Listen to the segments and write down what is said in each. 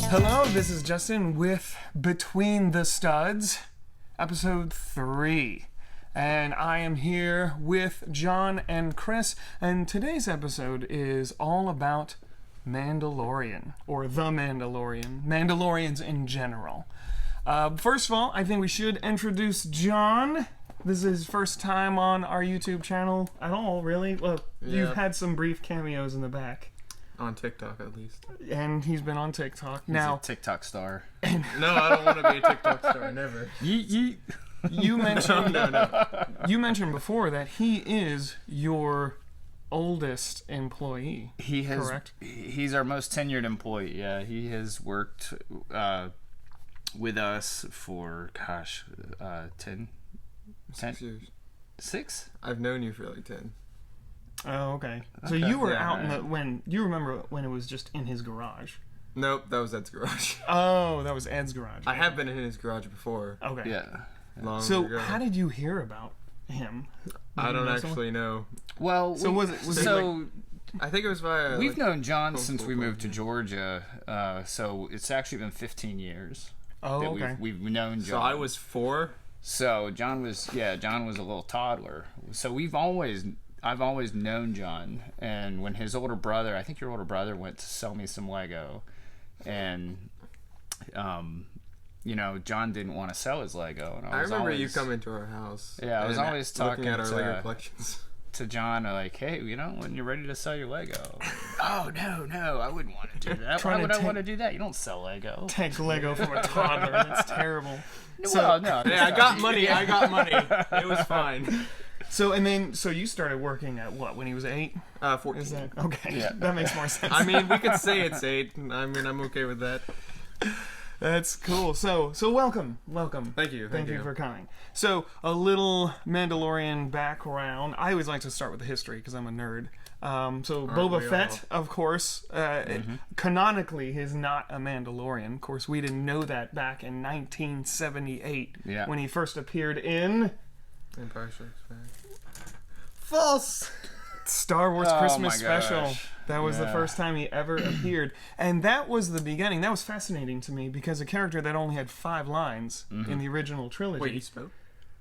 Hello, this is Justin with Between the Studs, episode 3. And I am here with John and Chris, and today's episode is all about Mandalorian, or The Mandalorian, Mandalorians in general. First of all, I think we should introduce John. This is his first time on our YouTube channel at all, really. Well, You've had some brief cameos in the back. On TikTok, at least. And he's been on TikTok. He's a TikTok star. No, I don't want to be a TikTok star. Never. You mentioned No. You mentioned before that he is your oldest employee. Correct? He's our most tenured employee. Yeah, he has worked with us for 10 6 years. 6? I've known you for like 10. Oh, okay. So you were out in you remember when it was just in his garage? Nope, that was Ed's garage. Oh, that was Ed's garage. I have been in his garage before. Okay. Yeah. Long So ago. how did you hear about him? I don't actually know. Well, So was it like, I think it was via. we've known John since we cool, moved to Georgia. So it's actually been 15 years. oh, that okay. We've known John. So I was 4. So John was a little toddler. So I've always known John, and when his older brother, I think your older brother, went to sell me some Lego, and John didn't want to sell his Lego, and I remember you coming to our house. Yeah, I was always talking looking at our Lego collections. to John, like, hey, when you're ready to sell your Lego. Oh no, I wouldn't want to do that. Why would I want to do that? You don't sell Lego. Take Lego from a toddler. That's terrible. Well, no. Yeah, I got money. It was fine. So you started working at what, when he was 8? 14. Is that okay? Yeah. That makes more sense. I mean, we could say it's 8. I mean, I'm okay with that. That's cool. So welcome. Thank you. Thank you for coming. So a little Mandalorian background. I always like to start with the history because I'm a nerd. Boba Fett, of course, canonically is not a Mandalorian. Of course, we didn't know that back in 1978 when he first appeared in Empire Strikes Back. False. Star Wars Christmas special. Gosh. That was the first time he ever appeared. And that was the beginning. That was fascinating to me because a character that only had 5 lines in the original trilogy. Wait, he spoke?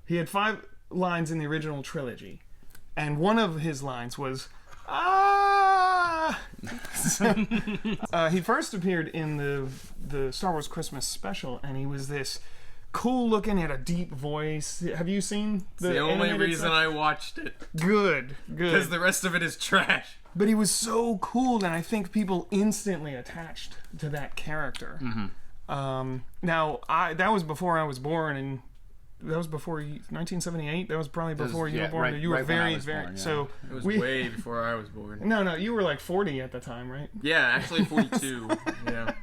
He had 5 lines in the original trilogy. And one of his lines was, ah! He first appeared in the Star Wars Christmas special, and he was this cool looking, had a deep voice. Have you seen the only reason stuff? I watched it. Good. Because the rest of it is trash. But he was so cool, and I think people instantly attached to that character. Now, that was before I was born, and that was before 1978. That was probably before you were born. Right, you were very, born, yeah. So It was way before I was born. No, you were like 40 at the time, right? Yeah, actually 42. Yeah.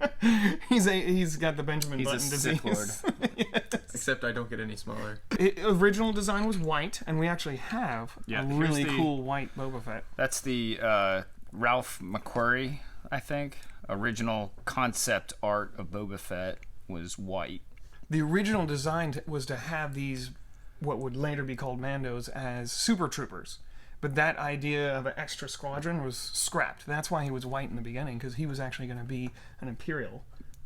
He's got the Benjamin He's Button a disease. Sith Lord. Yes. Except I don't get any smaller. Original design was white, and we actually have a really cool white Boba Fett. That's the Ralph McQuarrie, I think. Original concept art of Boba Fett was white. The original design was to have these, what would later be called Mandos, as super troopers. But that idea of an extra squadron was scrapped. That's why he was white in the beginning, because he was actually going to be an Imperial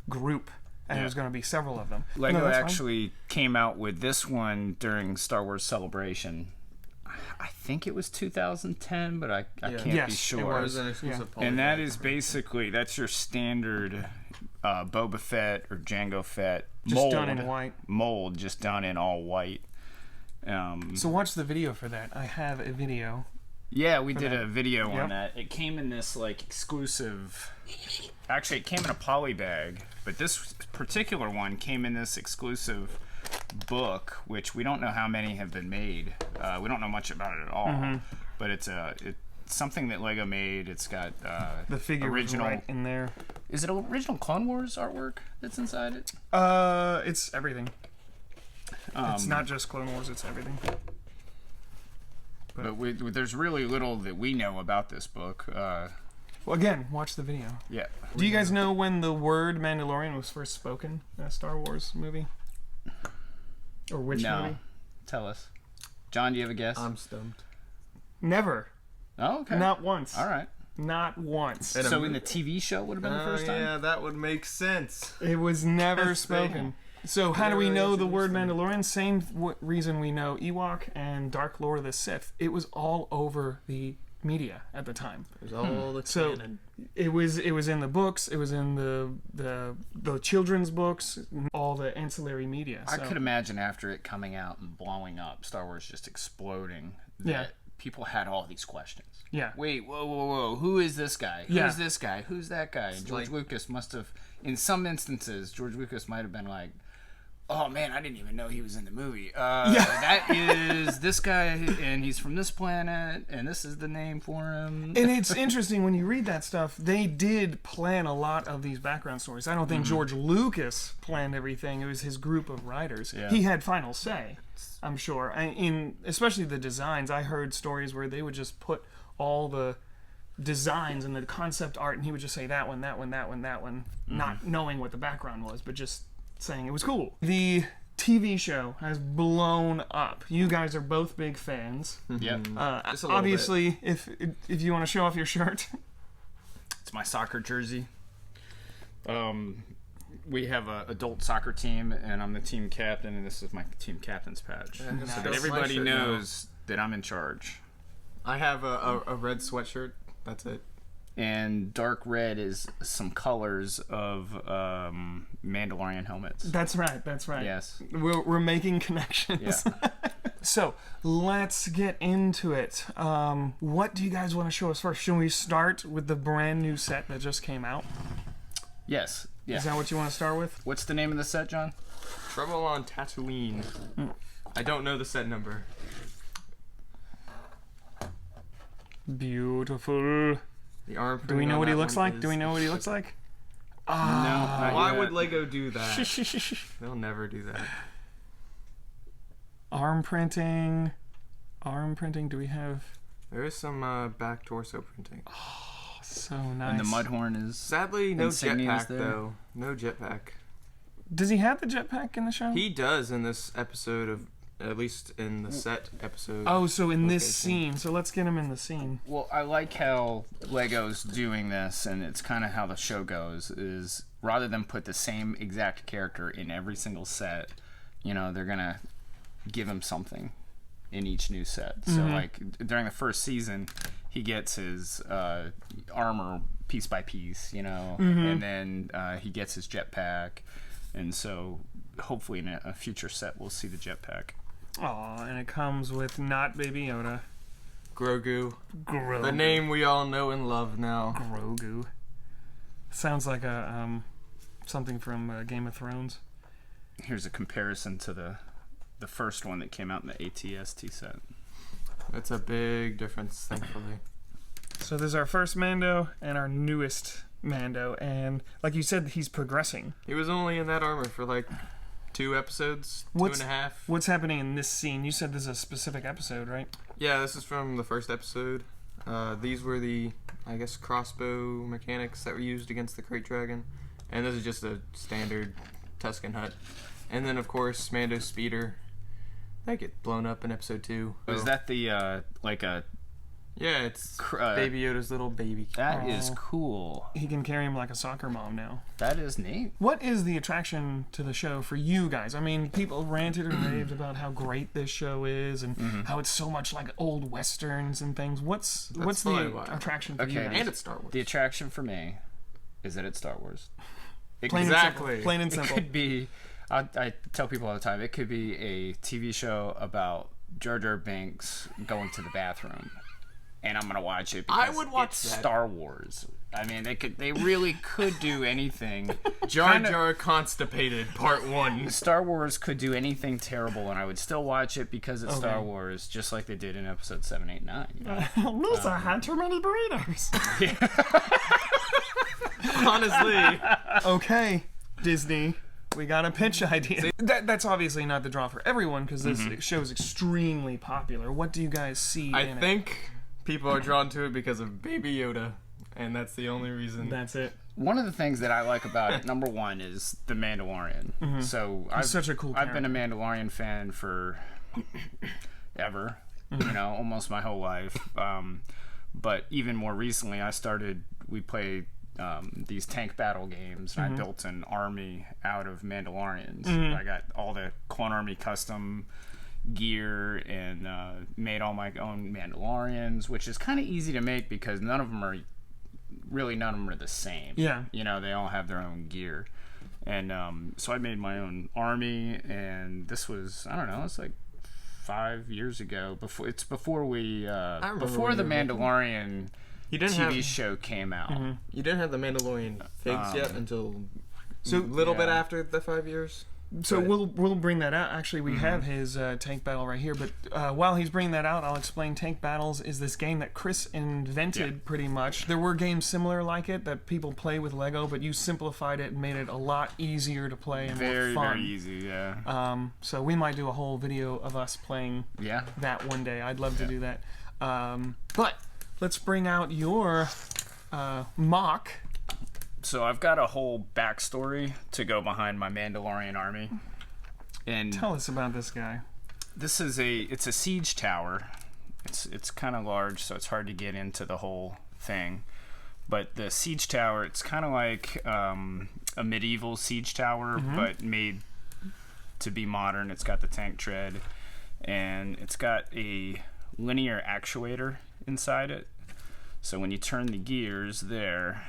group, and there was going to be several of them. Lego actually came out with this one during Star Wars Celebration. I think it was 2010, but I can't be sure. It was an exclusive polygon. And that is basically, that's your standard Boba Fett or Jango Fett just done in white. Mold, just done in all white. So watch the video for that. I have a video. Yeah, we did a video on that. It came in this like exclusive. Actually, it came in a poly bag, but this particular one came in this exclusive book, which we don't know how many have been made. We don't know much about it at all. But it's something that Lego made. It's got the figure original right in there. Is it original Clone Wars artwork that's inside it? It's everything. It's not just Clone Wars, it's everything. But there's really little that we know about this book. Well, again, watch the video. Yeah. Do you guys know when the word Mandalorian was first spoken in a Star Wars movie? Or which movie? Tell us. John, do you have a guess? I'm stumped. Never. Oh, okay. Not once. All right. Not once. So in the TV show would have been the first time? Yeah, that would make sense. It was never That's spoken. So how do we know the word interesting. Mandalorian? Same reason we know Ewok and Dark Lord of the Sith. It was all over the media at the time. There's all the So canon. it was in the books. It was in the children's books. All the ancillary media. I So, could imagine after it coming out and blowing up, Star Wars just exploding, that Yeah. people had all these questions. Yeah. Wait, whoa, who is this guy? Who's Yeah. this guy? Who's that guy? And George Lucas must have, in some instances, George Lucas might have been like, oh man, I didn't even know he was in the movie. That is this guy, and he's from this planet, and this is the name for him. And it's interesting when you read that stuff. They did plan a lot of these background stories. I don't think George Lucas planned everything. It was his group of writers. Yeah. He had final say, I'm sure. In especially the designs, I heard stories where they would just put all the designs and the concept art, and he would just say that one, not knowing what the background was, but just saying it was cool. The TV show has blown up. You guys are both big fans. Yep. Just a little Obviously, if you want to show off your shirt. It's my soccer jersey. We have an adult soccer team, and I'm the team captain, and this is my team captain's patch. Nice. So that everybody knows that I'm in charge. I have a red sweatshirt. That's it. And dark red is some colors of Mandalorian helmets. That's right. Yes. We're making connections. Yeah. So let's get into it. What do you guys want to show us first? Should we start with the brand new set that just came out? Yes. Yeah. Is that what you want to start with? What's the name of the set, John? Trouble on Tatooine. I don't know the set number. Beautiful. The arm. Do we know what he looks like? Is... Do we know what he looks like? No. not Why yet. would Lego do that? They'll never do that. Arm printing. Do we have? There is some back torso printing. So nice. And the Mudhorn is. Sadly, no Insignias jetpack there. though. No jetpack. Does he have the jetpack in the show? He does in this episode of, at least in the set episode. Oh, so in this location. scene. So let's get him in the scene. Well, I like how Lego's doing this, and it's kind of how the show goes, is rather than put the same exact character in every single set, you know, they're going to give him something in each new set. So, like, during the first season, he gets his armor piece by piece, you know, and then he gets his jetpack, and so hopefully in a future set we'll see the jetpack. Aw, and it comes with not Baby Yoda. Grogu. Grogu. The name we all know and love now. Grogu. Sounds like a something from Game of Thrones. Here's a comparison to the first one that came out in the ATST set. That's a big difference, thankfully. So this is our first Mando and our newest Mando, and like you said, he's progressing. He was only in that armor for like 2 episodes, What's- 2.5. What's happening in this scene? You said this is a specific episode, right? Yeah, this is from the first episode. These were the, I guess, crossbow mechanics that were used against the Crate Dragon. And this is just a standard Tusken Hut. And then, of course, Mando's speeder. That get blown up in episode 2. Was that the, like a... Yeah, it's Baby Yoda's little baby. That is Aw. cool. He can carry him like a soccer mom now. That is neat. What is the attraction to the show for you guys? I mean, people ranted and raved about how great this show is and how it's so much like old westerns and things. What's probably the why. attraction for you Okay. guys? And it's Star Wars. The attraction for me is that it's Star Wars. It Plain could, and Exactly. simple. Plain and it simple. could be... I tell people all the time, it could be a TV show about Jar Jar Binks going to the bathroom. And I'm gonna watch it because I would watch it's that. Star Wars. I mean, they really could do anything. Jar Kinda- Jar Constipated, Part 1. Star Wars could do anything terrible, and I would still watch it because it's Okay. Star Wars, just like they did in episode 7, 8, 9. You know? Lisa had too many burritos. Honestly. Okay, Disney, we got a pitch idea. That's obviously not the draw for everyone because this show is extremely popular. What do you guys see I in think people are drawn to it because of Baby Yoda. And that's the only reason. it? That's it. One of the things that I like about it, number one, is the Mandalorian. So I've such a cool I've been a Mandalorian fan for ever, you know, almost my whole life. But even more recently, we played these tank battle games, and I built an army out of Mandalorians. I got all the Clone Army custom gear and made all my own Mandalorians, which is kind of easy to make because none of them are the same. Yeah. You know, they all have their own gear. And so I made my own army, and this was, I don't know, it's like 5 years ago. Before the Mandalorian TV show came out. You didn't have the Mandalorian figs yet until a little bit after the 5 years. So we'll bring that out. Actually, we have his tank battle right here. But while he's bringing that out, I'll explain. Tank Battles is this game that Chris invented pretty much. There were games similar like it that people play with Lego, but you simplified it and made it a lot easier to play and more fun. Very easy, yeah. So we might do a whole video of us playing that one day. I'd love to do that. But let's bring out your MOC. So I've got a whole backstory to go behind my Mandalorian army. And tell us about this guy. This is it's a siege tower. It's kind of large, so it's hard to get into the whole thing. But the siege tower, it's kind of like a medieval siege tower, but made to be modern. It's got the tank tread, and it's got a linear actuator inside it. So when you turn the gears there,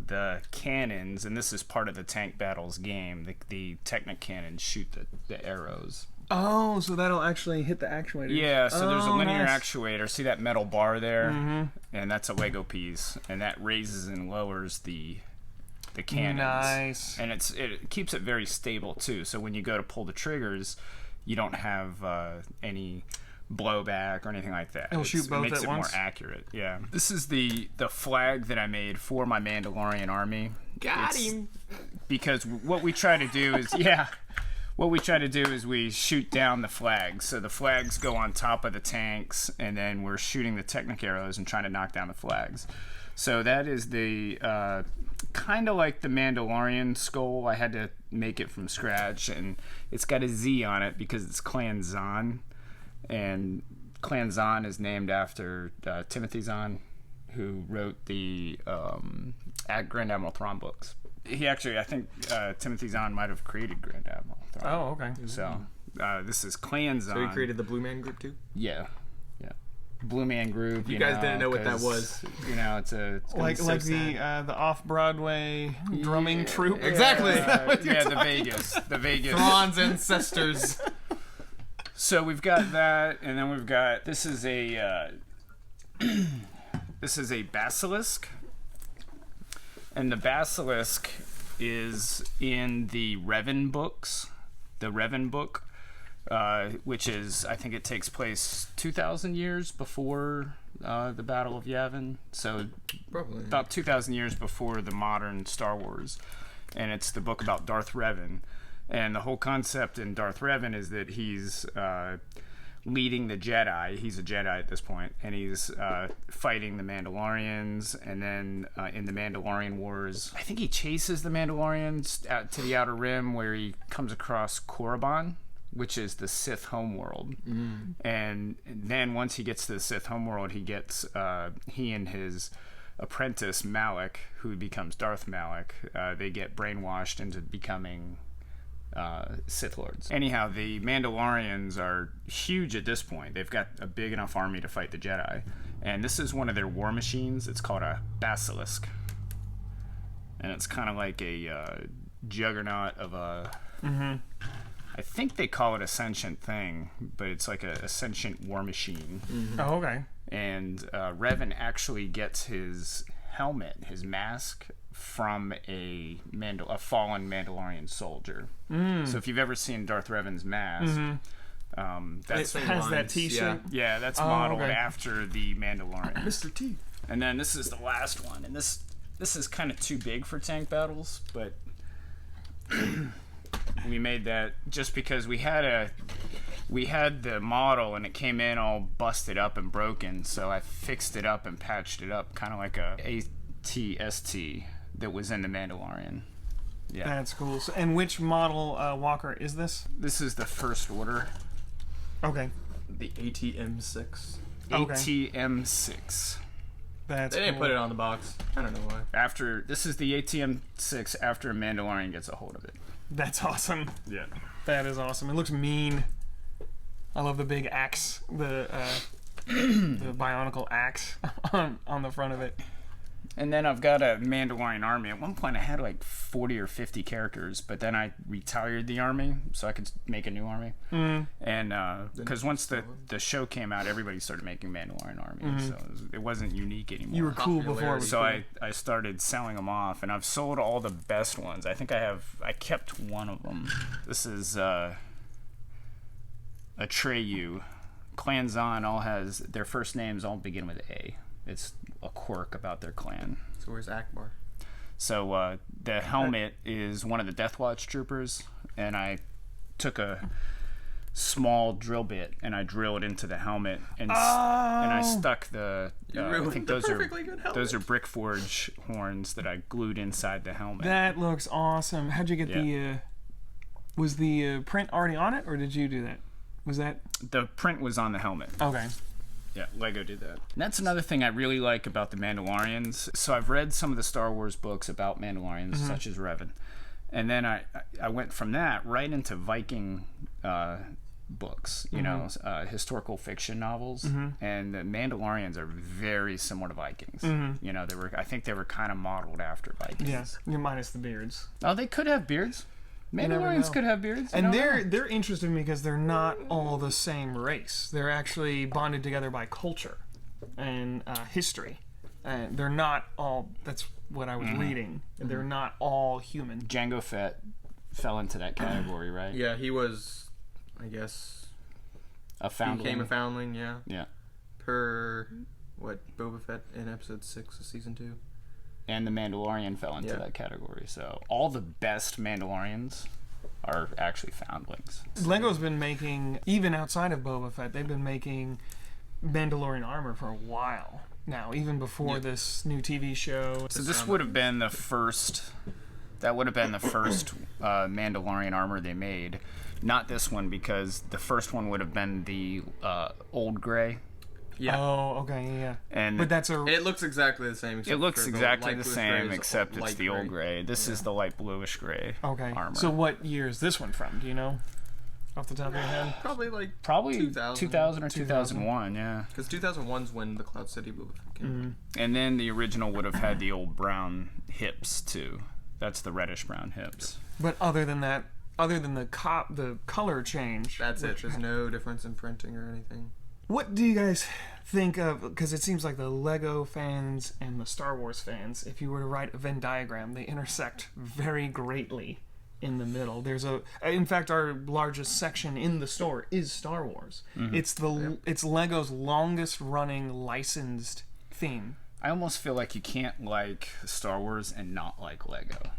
the cannons, and this is part of the tank battles game, the Technic cannons shoot the arrows. Oh, so that'll actually hit the actuator. Yeah, so there's a linear actuator. See that metal bar there? And that's a Lego piece, and that raises and lowers the cannons. Nice. And it keeps it very stable too. So when you go to pull the triggers, you don't have any blowback or anything like that. It'll shoot both it makes at it once? more accurate. Yeah. This is the flag that I made for my Mandalorian army. Got him. Because what we try to do is we shoot down the flags. So the flags go on top of the tanks, and then we're shooting the Technic arrows and trying to knock down the flags. So that is the kind of like the Mandalorian skull. I had to make it from scratch, and it's got a Z on it because it's Clan Zahn. And Clan Zahn is named after Timothy Zahn, who wrote the Grand Admiral Thrawn books. He actually, I think Timothy Zahn might have created Grand Admiral Thrawn. Oh, okay. So this is Clan Zahn. So he created the Blue Man Group too? Yeah. Blue Man Group. You guys didn't know what that was. You know, it's like the off-Broadway drumming troupe. Exactly. The Vegas. Thrawn's ancestors. So we've got that, and then we've got this is a basilisk, and the basilisk is in the Revan books. The Revan book, which is, I think it takes place 2,000 years before the Battle of Yavin. So probably about 2,000 years before the modern Star Wars, and it's the book about Darth Revan. And the whole concept in Darth Revan is that he's leading the Jedi. He's a Jedi at this point, and he's fighting the Mandalorians. And then in the Mandalorian Wars, I think he chases the Mandalorians out to the Outer Rim, where he comes across Korriban, which is the Sith homeworld. And then once he gets to the Sith homeworld, he and his apprentice Malak, who becomes Darth Malak, they get brainwashed into becoming Sith Lords. Anyhow, the Mandalorians are huge at this point. They've got a big enough army to fight the Jedi. And this is one of their war machines. It's called a basilisk. And it's kind of like a juggernaut of a... I think they call it a sentient thing, but it's like a sentient war machine. Oh, okay. And Revan actually gets his helmet, his mask, from a fallen Mandalorian soldier. So if you've ever seen Darth Revan's mask, that's has that T-shirt. Yeah, that's modeled after the Mandalorian. Mr. T. And then this is the last one, and this is kind of too big for tank battles, but we made that just because we had the model and it came in all busted up and broken, so I fixed it up and patched it up, kind of like a ATST that was in the Mandalorian. Yeah, that's cool. So, and which model walker is this? This is the First Order. Okay. The ATM-6. ATM-6. That's They didn't cool. put it on the box. I don't know why. This is the ATM-6 after Mandalorian gets a hold of it. That's awesome. Yeah. That is awesome. It looks mean. I love the big axe, the bionicle axe on the front of it. And then I've got a Mandalorian army. At one point I had like 40 or 50 characters, but then I retired the army so I could make a new army. And because once the show came out, everybody started making Mandalorian armies, so it wasn't unique anymore. You were cool before. It was So cool. I started selling them off, and I've sold all the best ones. I think I kept one of them. This is Atreyu. Clan Zahn all has their first names all begin with A. It's a quirk about their clan. So where's Akbar? So the helmet is one of the Death Watch troopers, and I took a small drill bit and I drilled into the helmet, and I stuck the. I think those are brick forge horns that I glued inside the helmet. That looks awesome. How'd you get the? Was the print already on it, or did you do that? Was that the print was on the helmet? Okay. Yeah, Lego did that. And that's another thing I really like about the Mandalorians. So I've read some of the Star Wars books about Mandalorians, such as Revan. And then I went from that right into Viking books, you know, historical fiction novels. And the Mandalorians are very similar to Vikings. You know, I think they were kind of modeled after Vikings. Yes, minus the beards. Oh, they could have beards. Mandalorians could have beards. And they're interesting because they're not all the same race. They're actually bonded together by culture and history. And they're not all, that's what I was reading. They're not all human. Jango Fett fell into that category, right? Yeah, he was, I guess, A foundling. became a foundling, yeah. Yeah. Per, Boba Fett in episode 6 of season 2. And the Mandalorian fell into that category. So all the best Mandalorians are actually foundlings. Lego's been making, even outside of Boba Fett, they've been making Mandalorian armor for a while now, even before this new TV show. So this would have been the first. That would have been the first Mandalorian armor they made. Not this one, because the first one would have been the old gray. Yeah. Oh, okay, yeah. And but that's it looks exactly the same. It looks exactly the same, except it's the old gray. This is the light bluish gray armor. So what year is this one from? Do you know? Off the top of your head? Probably 2000 or 2001, yeah. Because 2001's when the Cloud City Boba Fett came. And then the original would have had the old brown hips too. That's the reddish brown hips. But other than that, other than the color change, that's it. There's no difference in printing or anything. What do you guys think of, because it seems like the Lego fans and the Star Wars fans, if you were to write a Venn diagram, they intersect very greatly in the middle. In fact, our largest section in the store is Star Wars. It's Lego's longest running licensed theme. I almost feel like you can't like Star Wars and not like Lego,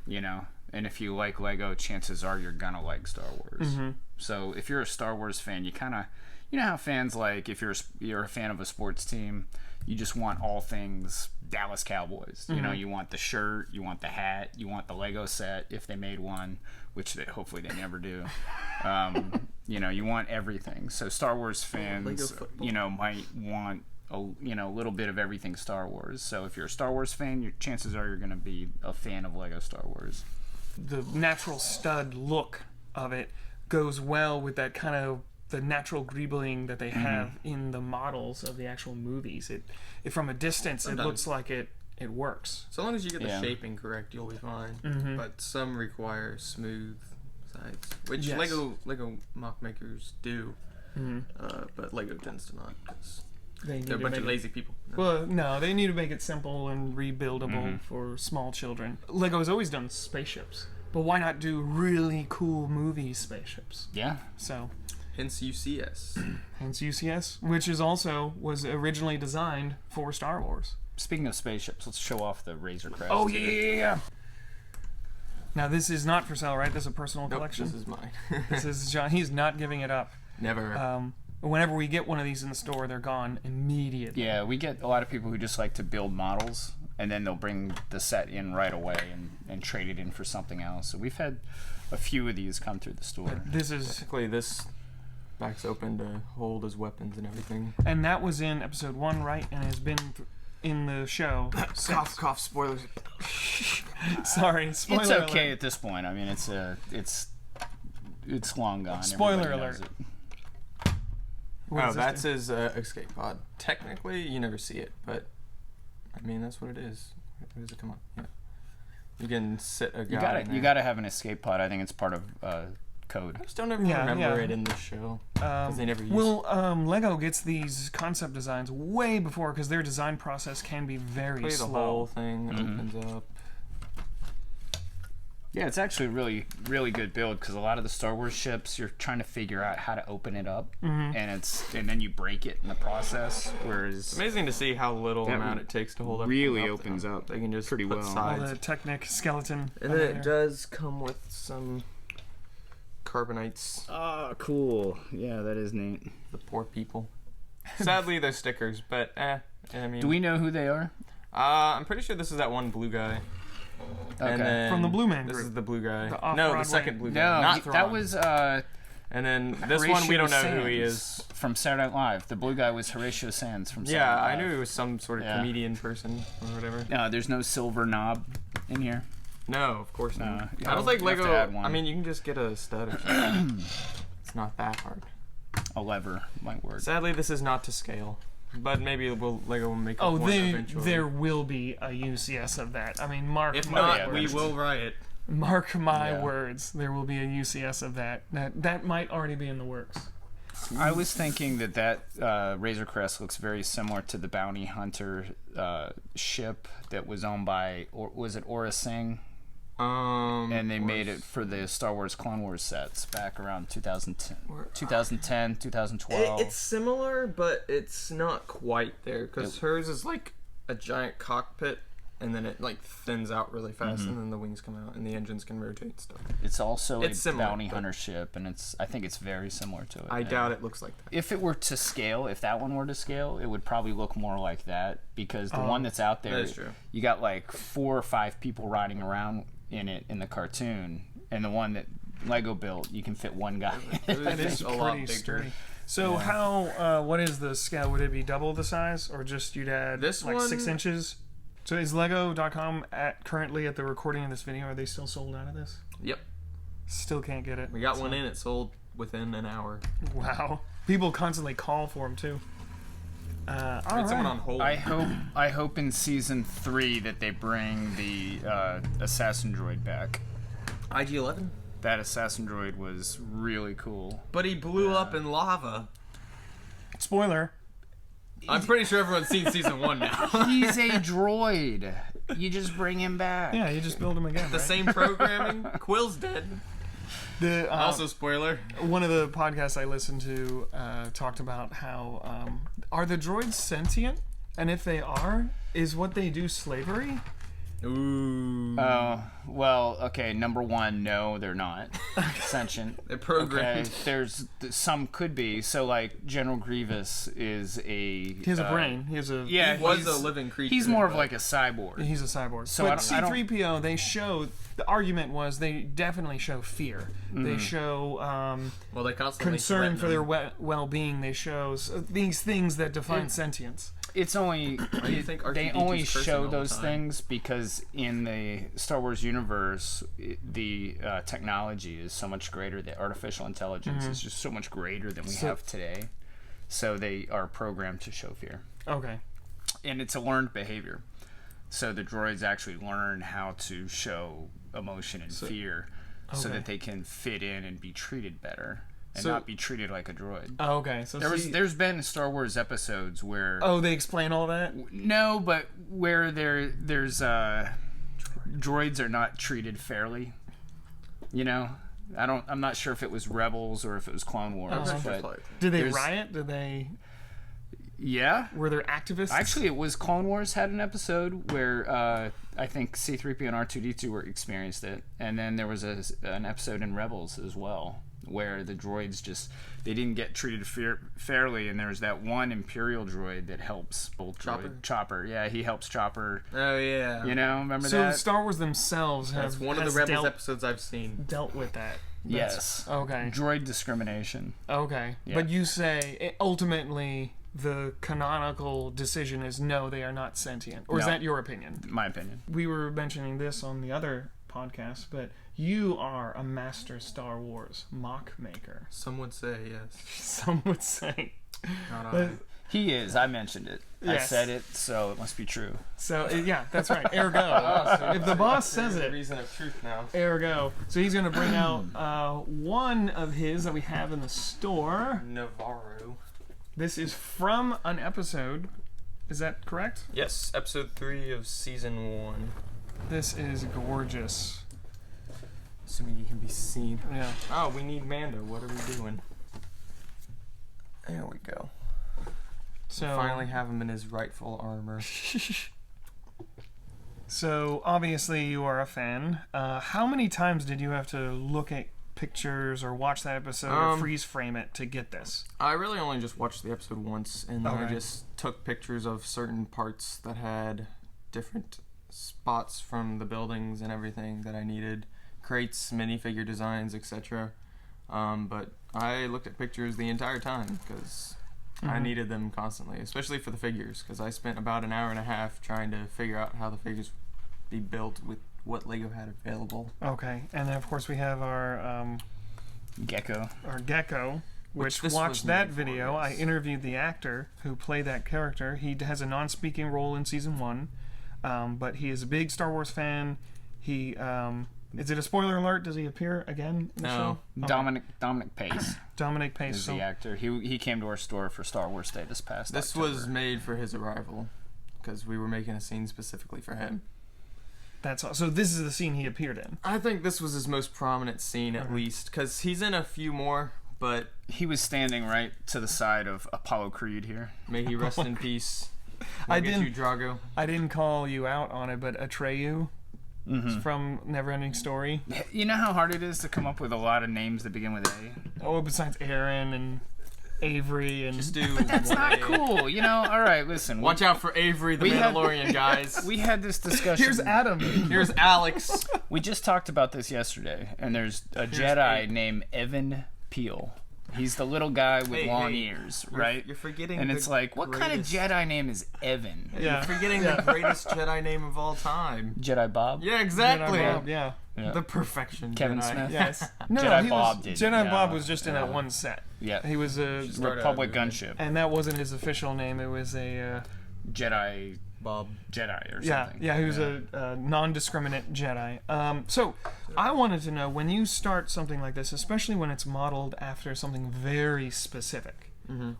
you know? And if you like Lego, chances are you're gonna like Star Wars. So if you're a Star Wars fan, you kind of, you know how fans like, if you're a fan of a sports team, you just want all things Dallas Cowboys. You know, you want the shirt, you want the hat, you want the Lego set if they made one, which hopefully they never do. You know, you want everything. So Star Wars fans, you know, might want a little bit of everything Star Wars. So if you're a Star Wars fan, your chances are you're going to be a fan of Lego Star Wars. The natural stud look of it goes well with that kind of the natural greebling that they have in the models of the actual movies. It from a distance, it looks like it works. So long as you get the shaping correct, you'll be fine. But some require smooth sides, which Lego MOC makers do. But Lego tends to not, because they're a bunch of lazy people. Well, no, they need to make it simple and rebuildable for small children. Lego has always done spaceships, but why not do really cool movie spaceships? Yeah. So hence UCS. Hence UCS, which was originally designed for Star Wars. Speaking of spaceships, let's show off the Razor Crest. Oh, yeah. Now, this is not for sale, right? This is a personal collection? This is mine. This is John. He's not giving it up. Never. Whenever we get one of these in the store, they're gone immediately. Yeah, we get a lot of people who just like to build models, and then they'll bring the set in right away and trade it in for something else. So we've had a few of these come through the store. This is... Basically, this back's open to hold his weapons and everything. And that was in episode 1, right? And has been in the show. Cough, cough, spoilers. Sorry, spoiler It's okay alert. at this point. I mean, it's long gone. Spoiler Everybody knows alert. it. What Oh, does this that's do? his escape pod. Technically, you never see it, but I mean that's what it is. Where does it come up? Yeah, you can sit a guy. in You there. gotta have an escape pod. I think it's part of code. I just don't ever Yeah, remember yeah. it in the show because they never use. Lego gets these concept designs way before because their design process can be very the slow. whole thing opens up. Yeah, it's actually a really, really good build because a lot of the Star Wars ships, you're trying to figure out how to open it up, and then you break it in the process. Whereas Amazing to see how little That amount it takes to hold up. really up opens up They can just pretty put well. All sides. the Technic skeleton. And under then it there. does come with some carbonites. Oh, cool. Yeah, that is neat. The poor people. Sadly, they're stickers, but I mean. Do we know who they are? I'm pretty sure this is that one blue guy. Okay. And then From the Blue Man This group. is the blue guy. The No, the off-Broadway. second blue guy. No, Not that Thrawn. was And then this one we don't know who he is. Sands from Saturday Night Live. The blue guy was Horatio Sands from Saturday Yeah, Night I Live. knew he was some sort of Yeah. comedian person or whatever. No, there's no silver knob in here. No, of course not. No, I don't think you have to Lego. add one. I mean, you can just get a stud or something. It's not that hard. A lever might work. Sadly, this is not to scale, but maybe Lego will make Oh, one eventually. there will be a UCS of that. I mean, If my not, yeah, we words. will riot. Mark my Yeah. words. There will be a UCS of that. That might already be in the works. I was thinking that Razor Crest looks very similar to the Bounty Hunter ship that was owned by, or was it Aura Singh? And they made it for the Star Wars Clone Wars sets back around 2010, 2012. It's similar, but it's not quite there because hers is like a giant cockpit, and then it like thins out really fast, and then the wings come out, and the engines can rotate and stuff. It's also It's a similar, Bounty but- Hunter ship, and I think it's very similar to it. I yeah. doubt it looks like that. If it were to scale, if that one were to scale, it would probably look more like that because the one that's out there, That is true. you got like 4 or 5 people riding around in it in the cartoon, and the one that Lego built, you can fit one guy. It is a lot Pretty bigger. sturdy. So what is the scale? Would it be double the size, or just you'd add This like one- 6 inches? So is Lego.com currently at the recording of this video? Are they still sold out of this? Yep, Still can't get it. we got one in. It sold within an hour. Wow. People constantly call for them too. All Put someone right. on hold. I hope in season 3 that they bring the assassin droid back. IG-11. That assassin droid was really cool. But he blew up in lava. Spoiler. I'm pretty sure everyone's seen season 1 now. He's a droid. You just bring him back. Yeah, you just build them again. The right? same programming. Quill's dead. The, Also, spoiler. one of the podcasts I listened to talked about how are the droids sentient? And if they are, is what they do slavery? Ooh. Oh, well, okay, number 1, no, they're not sentient. They're programmed. Okay, there's some could be. So like General Grievous is a He has a brain. He has a Yeah, He was he's- a living creature. He's more of but- like a cyborg. He's a cyborg. So but I don't- C-3PO, they show the argument was they definitely show fear. They show Well, they constantly concern threaten for their him. well-being. They show these things that define sentience. It's only do you think they R2D2's only cursing show all the those time? things because in the Star Wars universe, the technology is so much greater. The artificial intelligence is just so much greater than we have today. So they are programmed to show fear, Okay. and it's a learned behavior. So the droids actually learn how to show emotion and fear, so Okay. that they can fit in and be treated better, and So- not be treated like a droid. Oh, okay. So There's been Star Wars episodes where oh, they explain all that. no, but where there's droids are not treated fairly. You know, I'm not sure if it was Rebels or if it was Clone Wars, but Did they there's- riot? Did they? yeah. Were there activists? Actually, it was Clone Wars had an episode where I think C-3PO and R2-D2 were experienced it, and then there was an episode in Rebels as well where the droids they didn't get treated fairly, and there was that one Imperial droid that helps Chopper. Yeah, he helps Chopper. Oh yeah. You know, remember so that? Star Wars themselves have That's one of the Rebels episodes I've seen. dealt with that. Yes. Okay. Droid discrimination. Okay. Yeah. But you say ultimately the canonical decision is no, they are not sentient? Or is No. that your opinion? My opinion. We were mentioning this on the other podcast, but you are a master Star Wars mock maker. Some would say yes. Some would say. Not But- I. He is. I mentioned it. I Yes. said it, so it must be true. So, yeah, that's right. Ergo. So If the boss says there's a it, reason of truth now. ergo. So he's going to bring out one of his that we have in the store. Navarro. This is from an episode. Is that correct? Yes, episode 3 of season 1. This is gorgeous. Assuming you can be seen. Yeah. Oh, we need Mando. What are we doing? There we go. So Finally have him in his rightful armor. So obviously you are a fan. How many times did you have to look at pictures or watch that episode or freeze frame it to get this? I really only just watched the episode once, and then I Okay. just took pictures of certain parts that had different spots from the buildings and everything that I needed. Crates, minifigure designs, etc. But I looked at pictures the entire time because I needed them constantly, especially for the figures, because I spent about an hour and a half trying to figure out how the figures would be built with what Lego had available. Okay, and then of course we have our Gecko. Gecko, which this watched was that made for, video. I yes. interviewed the actor who played that character. He has a non-speaking role in season 1, but he is a big Star Wars fan. He is it a spoiler alert? Does he appear again in the No. show? Okay. Dominic Pace Dominic Pace. is So, the actor. He came to our store for Star Wars Day this past This October. was made for his arrival, because we were making a scene specifically for him. that's all. So this is the scene he appeared in. I think this was his most prominent scene, at least, because he's in a few more, but He was standing right to the side of Apollo Creed here. may he rest in peace. I We'll get didn't- you, Drago. I didn't call you out on it, but Atreyu from Neverending Story. You know how hard it is to come up with a lot of names that begin with A? Oh, besides Aaron and Avery and Just do That's one not A. cool. You know, all right, listen. Watch out for Avery the We had- Mandalorian, guys. We had this discussion. here's Adam. Here's Alex. We just talked about this yesterday, and there's a Jedi named Evan Peel. He's the little guy with Hey, long hey, ears, right? You're forgetting And the it's like, what kind of greatest- Jedi name is Evan? Yeah. You're forgetting the greatest Jedi name of all time. Jedi Bob? Yeah, exactly. Bob, yeah. Yeah. The perfection Kevin Jedi. Smith? Yes. No, Jedi he Bob was, did. Jedi Yeah. Bob was just in that Yeah. one set. Yeah. He was a, Start Republic over. gunship. and that wasn't his official name. It was a, Jedi Bob. Jedi or yeah, something. yeah. He was a non-discriminate Jedi. So I wanted to know, when you start something like this, especially when it's modeled after something very specific,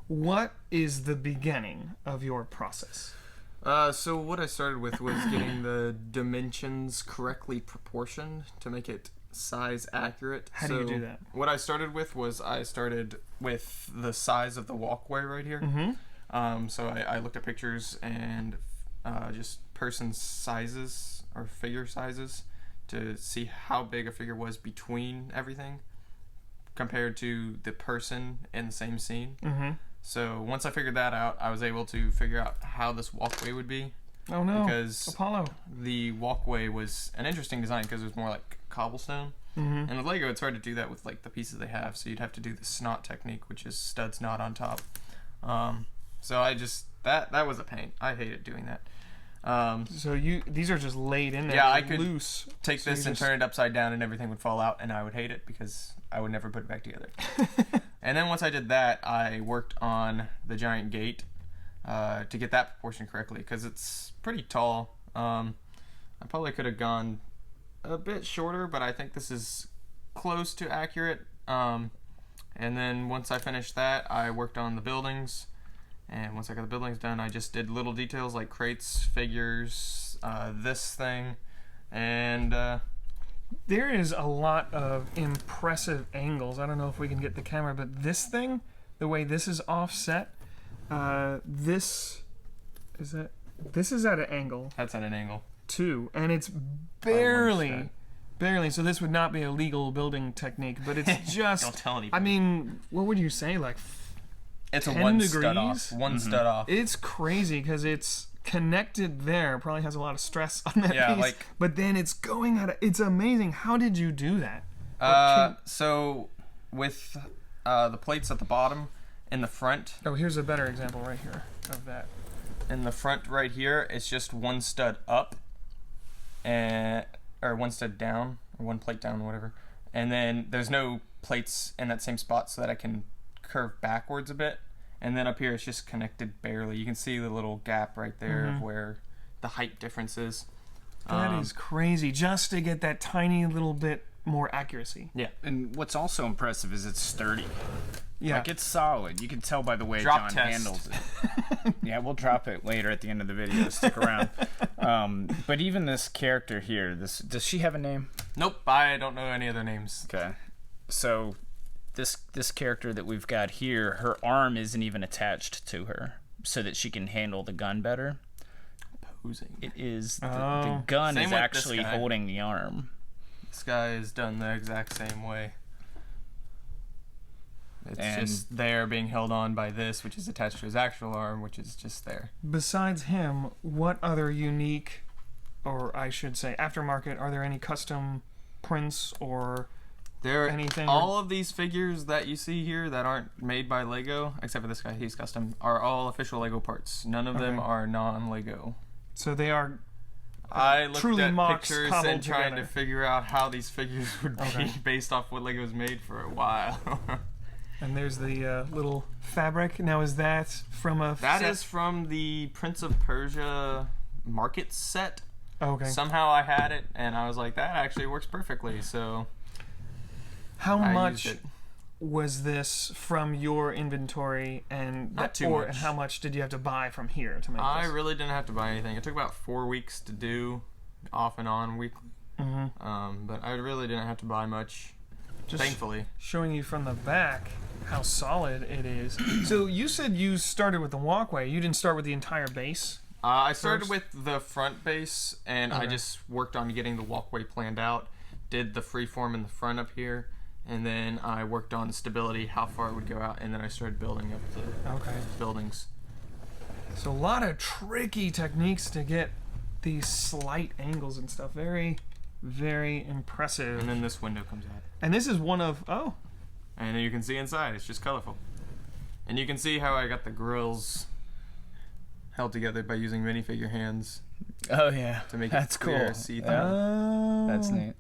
what is the beginning of your process? So what I started with was getting the dimensions correctly proportioned to make it size accurate. How do you do that? What I started with was the size of the walkway right here. So I looked at pictures and just person sizes or figure sizes to see how big a figure was between everything compared to the person in the same scene. So once I figured that out, I was able to figure out how this walkway would be. Oh no, Because Apollo. the walkway was an interesting design because it was more like cobblestone. And with Lego, it's hard to do that with like the pieces they have. So you'd have to do the snot technique, which is studs not on top. So I just that was a pain. I hated doing that. So these are just laid in there. Yeah, I they're could loose. Take So this you and just- turn it upside down, and everything would fall out, and I would hate it because I would never put it back together. And then once I did that, I worked on the giant gate to get that proportion correctly because it's pretty tall. I probably could have gone a bit shorter, but I think this is close to accurate. And then once I finished that, I worked on the buildings. And once I got the buildings done, I just did little details like crates, figures, this thing, and There is a lot of impressive angles. I don't know if we can get the camera, but this thing, the way this is offset, this is at an angle that's at an angle. too, and it's step. barely. So this would not be a legal building technique, but it's just. Don't tell anybody. I mean, what would you say? Like, It's a 10 one degrees? stud off. One stud off. it's crazy because it's connected there. Probably has a lot of stress on that Yeah, piece. like- but then it's going at. It's amazing. How did you do that? So with the plates at the bottom in the front. Oh, here's a better example right here of that. In the front right here, it's just one stud up, or one stud down, or one plate down, whatever. And then there's no plates in that same spot so that I can curve backwards a bit. And then up here, it's just connected barely. You can see the little gap right there of where the height difference is. That is crazy, just to get that tiny little bit more accuracy. Yeah. And what's also impressive is it's sturdy. Yeah. Like, it's solid. You can tell by the way Drop John test. handles it. Yeah, we'll drop it later at the end of the video. Stick around. But even this character here, does she have a name? Nope, I don't know any other names. Okay. So this character that we've got here, her arm isn't even attached to her so that she can handle the gun better. Posing. It is the gun Same is with this actually guy. holding the arm. This guy is done the exact same way. It's just there being held on by this, which is attached to his actual arm, which is just there. Besides him, what other unique, or I should say aftermarket, are there any custom prints or anything? All of these figures that you see here that aren't made by Lego, except for this guy, he's custom, are all official Lego parts. None of them are non-Lego. So they are I looked truly at MOCs pictures cobbled and trying together. to figure out how these figures would be based off what Lego's made for a while. And there's the little fabric. Now, is that from a That set? is from the Prince of Persia market set. Okay. Somehow I had it, and I was like, that actually works perfectly, so How I much used it. was this from your inventory, and Not too much. and how much did you have to buy from here to make I this? really didn't have to buy anything. It took about 4 weeks to do, off and on weekly. But I really didn't have to buy much, Just thankfully. showing you from the back how solid it is. So you said you started with the walkway. You didn't start with the entire base? I started First? with the front base, and I Okay. just worked on getting the walkway planned out. Did the freeform in the front up here, and then I worked on stability, how far it would go out, and then I started building up the buildings. So a lot of tricky techniques to get these slight angles and stuff. Very, very impressive. And then this window comes out. And this is one of, And you can see inside, it's just colorful. And you can see how I got the grills held together by using minifigure hands Oh yeah, to make that's it clear, cool. see-through. oh. That's neat.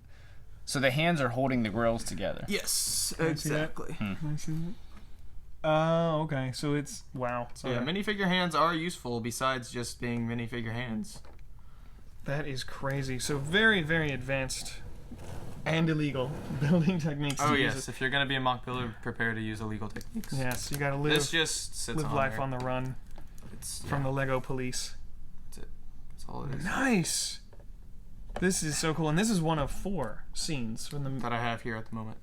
So the hands are holding the grills together. Yes, I see that? exactly. Can I see that? Oh, okay. So it's, wow. Sorry. Yeah, minifigure hands are useful besides just being minifigure hands. That is crazy. So very, very advanced and illegal building techniques. Oh to use yes, it. if you're gonna be a mock builder, prepare to use illegal techniques. Yes, you gotta live, This just sits live on life there. on the run It's, from the Lego police. That's it. That's all it is. Nice. This is so cool, and this is one of 4 scenes from the. That I have here at the moment.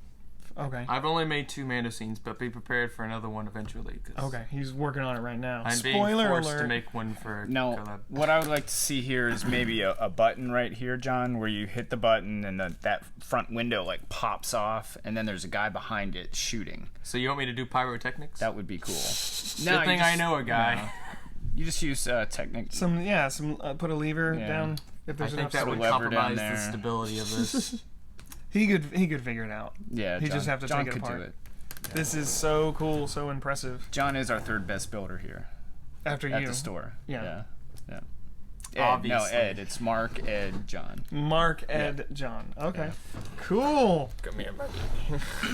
Okay. I've only made 2 Mando scenes, but be prepared for another one eventually. 'Cause Okay, he's working on it right now. I'm being Spoiler forced alert. to make one for Now, collab. what I would like to see here is maybe a button right here, John, where you hit the button and that front window like pops off, and then there's a guy behind it shooting. So you want me to do pyrotechnics? That would be cool. Good thing I know a guy. You just use technique. Put a lever Yeah. down if I there's think enough. that Put a would lever down compromise the there. stability of this. He could figure it out. Yeah, He John, just have to John take it could apart. do it. This is so cool, so impressive. John is our third best builder here After at you, the store. Yeah. Yeah. Ed, Obviously. No, Ed. It's Mark, Ed, John. Mark, Ed, John. Okay, cool. Come here, buddy.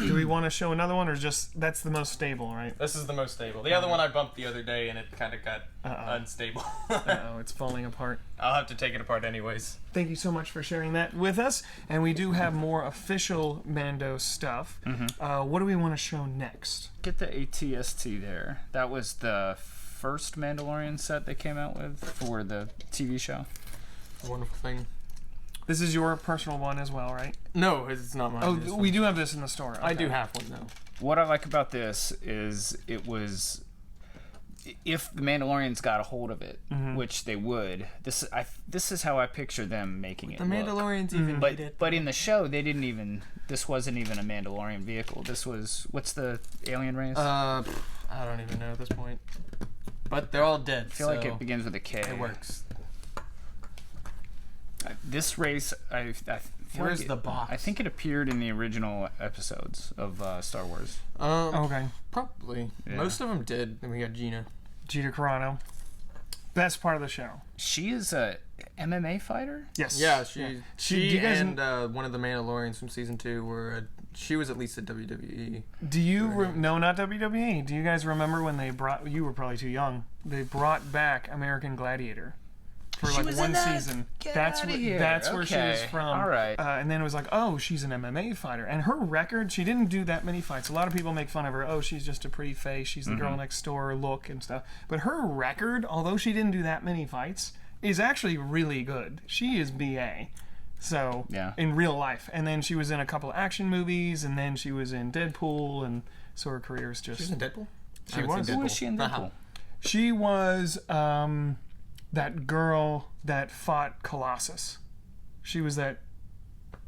Do we want to show another one, or just that's the most stable, right? This is the most stable. The other one I bumped the other day, and it kind of got unstable. Oh, it's falling apart. I'll have to take it apart anyways. Thank you so much for sharing that with us. And we do have more official Mando stuff. What do we want to show next? Get the ATST there. That was the first Mandalorian set they came out with for the TV show. A wonderful thing. This is your personal one as well, right? No, it's not mine. Oh, This we one. do have this in the store. I Okay. do have one though. What I like about this is it was, if the Mandalorians got a hold of it, which they would. This is how I picture them making it. The look. Mandalorians even made it. But in the show, they didn't even. This wasn't even a Mandalorian vehicle. This was, what's the alien race? I don't even know at this point. But they're all dead. I feel like it begins with a K. It works. This race, I Where's the box? I think it appeared in the original episodes of Star Wars. Okay. Probably. Yeah. Most of them did. Then we got Gina. Gina Carano. Best part of the show. She is a MMA fighter? Yes. Yeah, do she you guys and one of the Mandalorians from season 2 were. She was at least at WWE. Do you no, not WWE. Do you guys remember when they brought? You were probably too young. They brought back American Gladiator for She like was one in that? season. Get That's outta where here. that's where she was Okay. from. All right. And then it was like, oh, she's an MMA fighter, and her record. She didn't do that many fights. A lot of people make fun of her. Oh, she's just a pretty face. She's the girl next door look and stuff. But her record, although she didn't do that many fights, is actually really good. She is BA. So, Yeah. in real life. And then she was in a couple of action movies, and then she was in Deadpool, and so her career is just... She's in Deadpool? She was. Who was she in Uh-huh. Deadpool? She was that girl that fought Colossus. She was that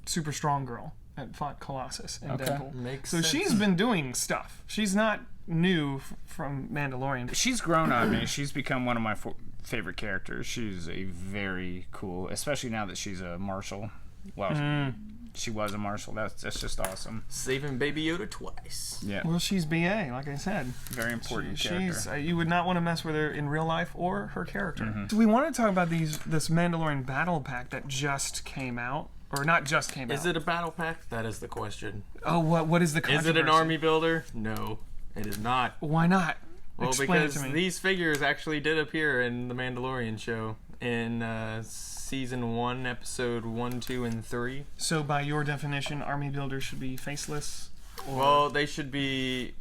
super strong girl that fought Colossus in Okay. Deadpool. Makes So sense. she's been doing stuff. She's not new from Mandalorian. She's grown on me. She's become one of my favorite characters. She's a very cool, especially now that she's a marshal. Well, she was a marshal. That's just awesome. Saving Baby Yoda twice. Yeah, Well, she's BA, like I said. very important character. She's you would not want to mess with her in real life or her character. So we want to talk about this Mandalorian battle pack that just came out, or not just came out. Is it a battle pack? That is the question. Oh, what is the Is controversy? it an army builder? No, it is not. Why not? Well, Explain it because to me. these figures actually did appear in the Mandalorian show in season 1, episode 1, 2, and 3. So by your definition, army builders should be faceless. Well, they should be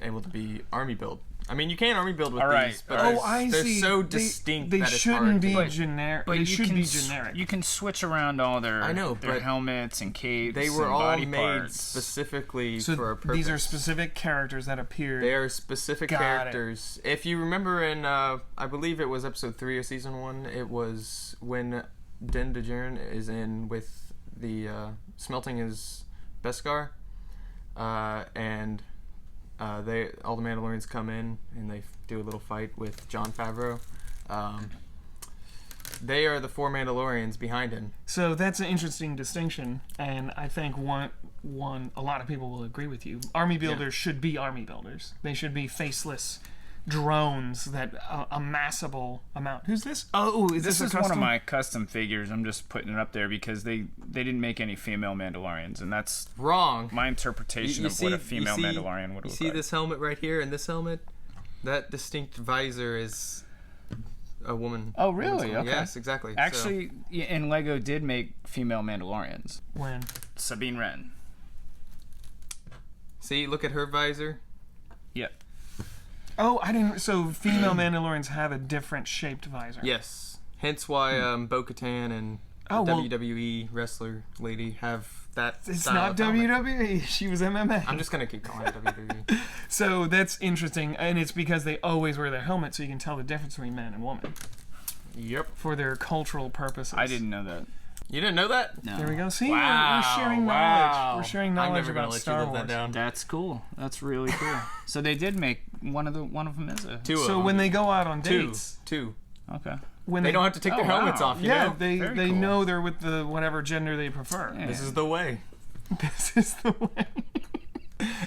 able to be army build. I mean, you can army build with All right. these, but Oh, they're see. so distinct They that it's shouldn't hard be to... generic. But They you should can be generic. You can switch around all their I know, their but helmets and capes. They were and all body made parts. specifically So for a purpose. these are specific characters that appear. They are specific Got it. characters. If you remember in, I believe it was episode 3 of season 1, it was when Din Djarin is in with the smelting his Beskar, and all the Mandalorians come in and they do a little fight with Jon Favreau. They are the 4 Mandalorians behind him. So that's an interesting distinction, and I think one a lot of people will agree with you. Army builders should be army builders. They should be faceless drones that a massable amount. Who's this? Oh, is This a is one custom? of my custom figures. I'm just putting it up there because they didn't make any female Mandalorians, and that's Wrong. my interpretation of what a female Mandalorian would You look see like. this helmet right here and this helmet? That distinct visor is a woman. Oh, really? Woman's- Okay. Yes, exactly. So- Actually, and Lego did make female Mandalorians. When? Sabine Wren. see, look at her visor. Yep. Oh, I didn't. So female Mandalorians have a different shaped visor. Yes. Hence why Bo-Katan and Oh, well- WWE wrestler lady have that It's style not of helmet. WWE. She was MMA. I'm just gonna keep calling it WWE. So that's interesting, and it's because they always wear their helmet, so you can tell the difference between man and woman Yep. for their cultural purposes. I didn't know that. You didn't know that? No. There we go. See, Wow, we're sharing knowledge. wow. We're sharing I'm knowledge never gonna about let Star you live Wars. that down. That's cool. That's really cool. So they did make one of them is a 2 of So them. when they go out on Two. dates, okay. when They don't have to take their helmets off, you yeah, know? they Very they cool. know they're with the whatever gender they prefer. Yeah. This is the way. This is the way.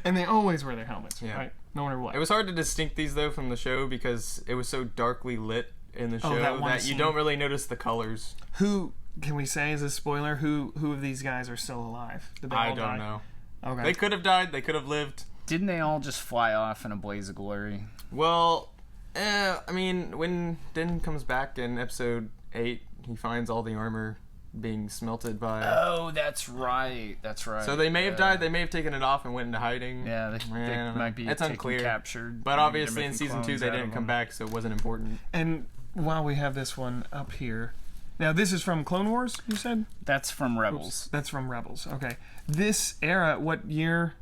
And they always wear their helmets, Yeah. right? No matter what. It was hard to distinct these though from the show because it was so darkly lit in the show that one that you scene. don't really notice the colors. Who can we say is a spoiler? Who of these guys are still alive? Did they I all don't die? know. Okay. They could have died. They could have lived. Didn't they all just fly off in a blaze of glory? Well, I mean, when Din comes back in episode 8, he finds all the armor being smelted by. Oh, that's right. That's right. So they may have died. They may have taken it off and went into hiding. Yeah, they I don't know. might be It's taken unclear. captured. But Maybe obviously they're in making season 2 clones they out didn't of come them. back, so it wasn't important. And while we have this one up here, now this is from Clone Wars. You said That's from Rebels. that's from Rebels. Okay, this era. What year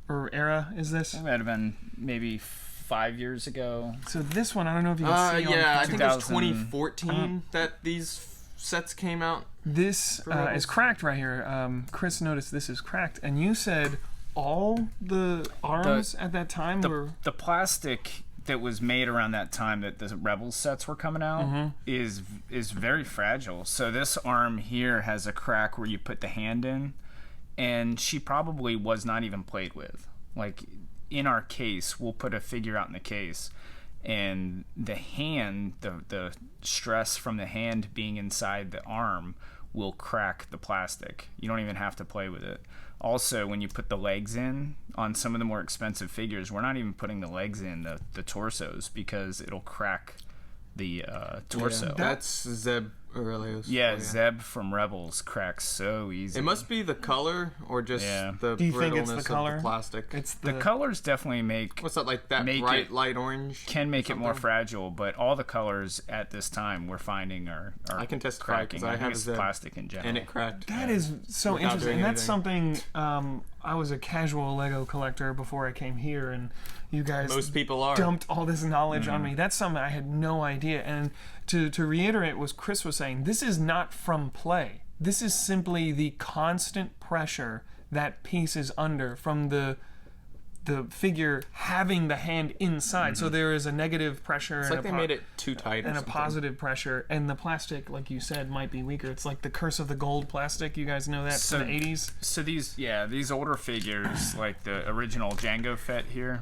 or era is this? That might have been maybe 5 years ago. So this one, I don't know if you can see. Yeah, I on think it was 2000 2014 that these sets came out. this Rebels. is cracked right here. Chris noticed this is cracked, and you said all the arms at that time were. The plastic that was made around that time that the Rebels sets were coming out is very fragile. So this arm here has a crack where you put the hand in, and she probably was not even played with. Like, in our case, we'll put a figure out in the case, and the hand, the stress from the hand being inside the arm will crack the plastic. You don't even have to play with it. Also, when you put the legs in on some of the more expensive figures, we're not even putting the legs in the torsos because it'll crack the torso. Yeah, that's Zeb Aurelius. Yeah, Zeb from Rebels cracks so easy. It must be the color or just the Do you think brittleness it's the color? of the plastic. It's the colors definitely make... What's that, like that make bright it- light orange? Can make it more fragile, but all the colors at this time we're finding are I can testify cracking. because I have it's Zeb, plastic in general. and it cracked. That is so Without interesting. doing And that's anything. something I was a casual Lego collector before I came here, and you guys Most people are. dumped all this knowledge on me. That's something I had no idea. And to reiterate what Chris was saying, this is not from play. This is simply the constant pressure that piece is under from the figure having the hand inside. So there is a negative pressure It's and like they made it too tight or and a something. positive pressure, and the plastic, like you said, might be weaker. It's like the curse of the gold plastic. You guys know that So- from the 80s? So these older figures, like the original Jango Fett here,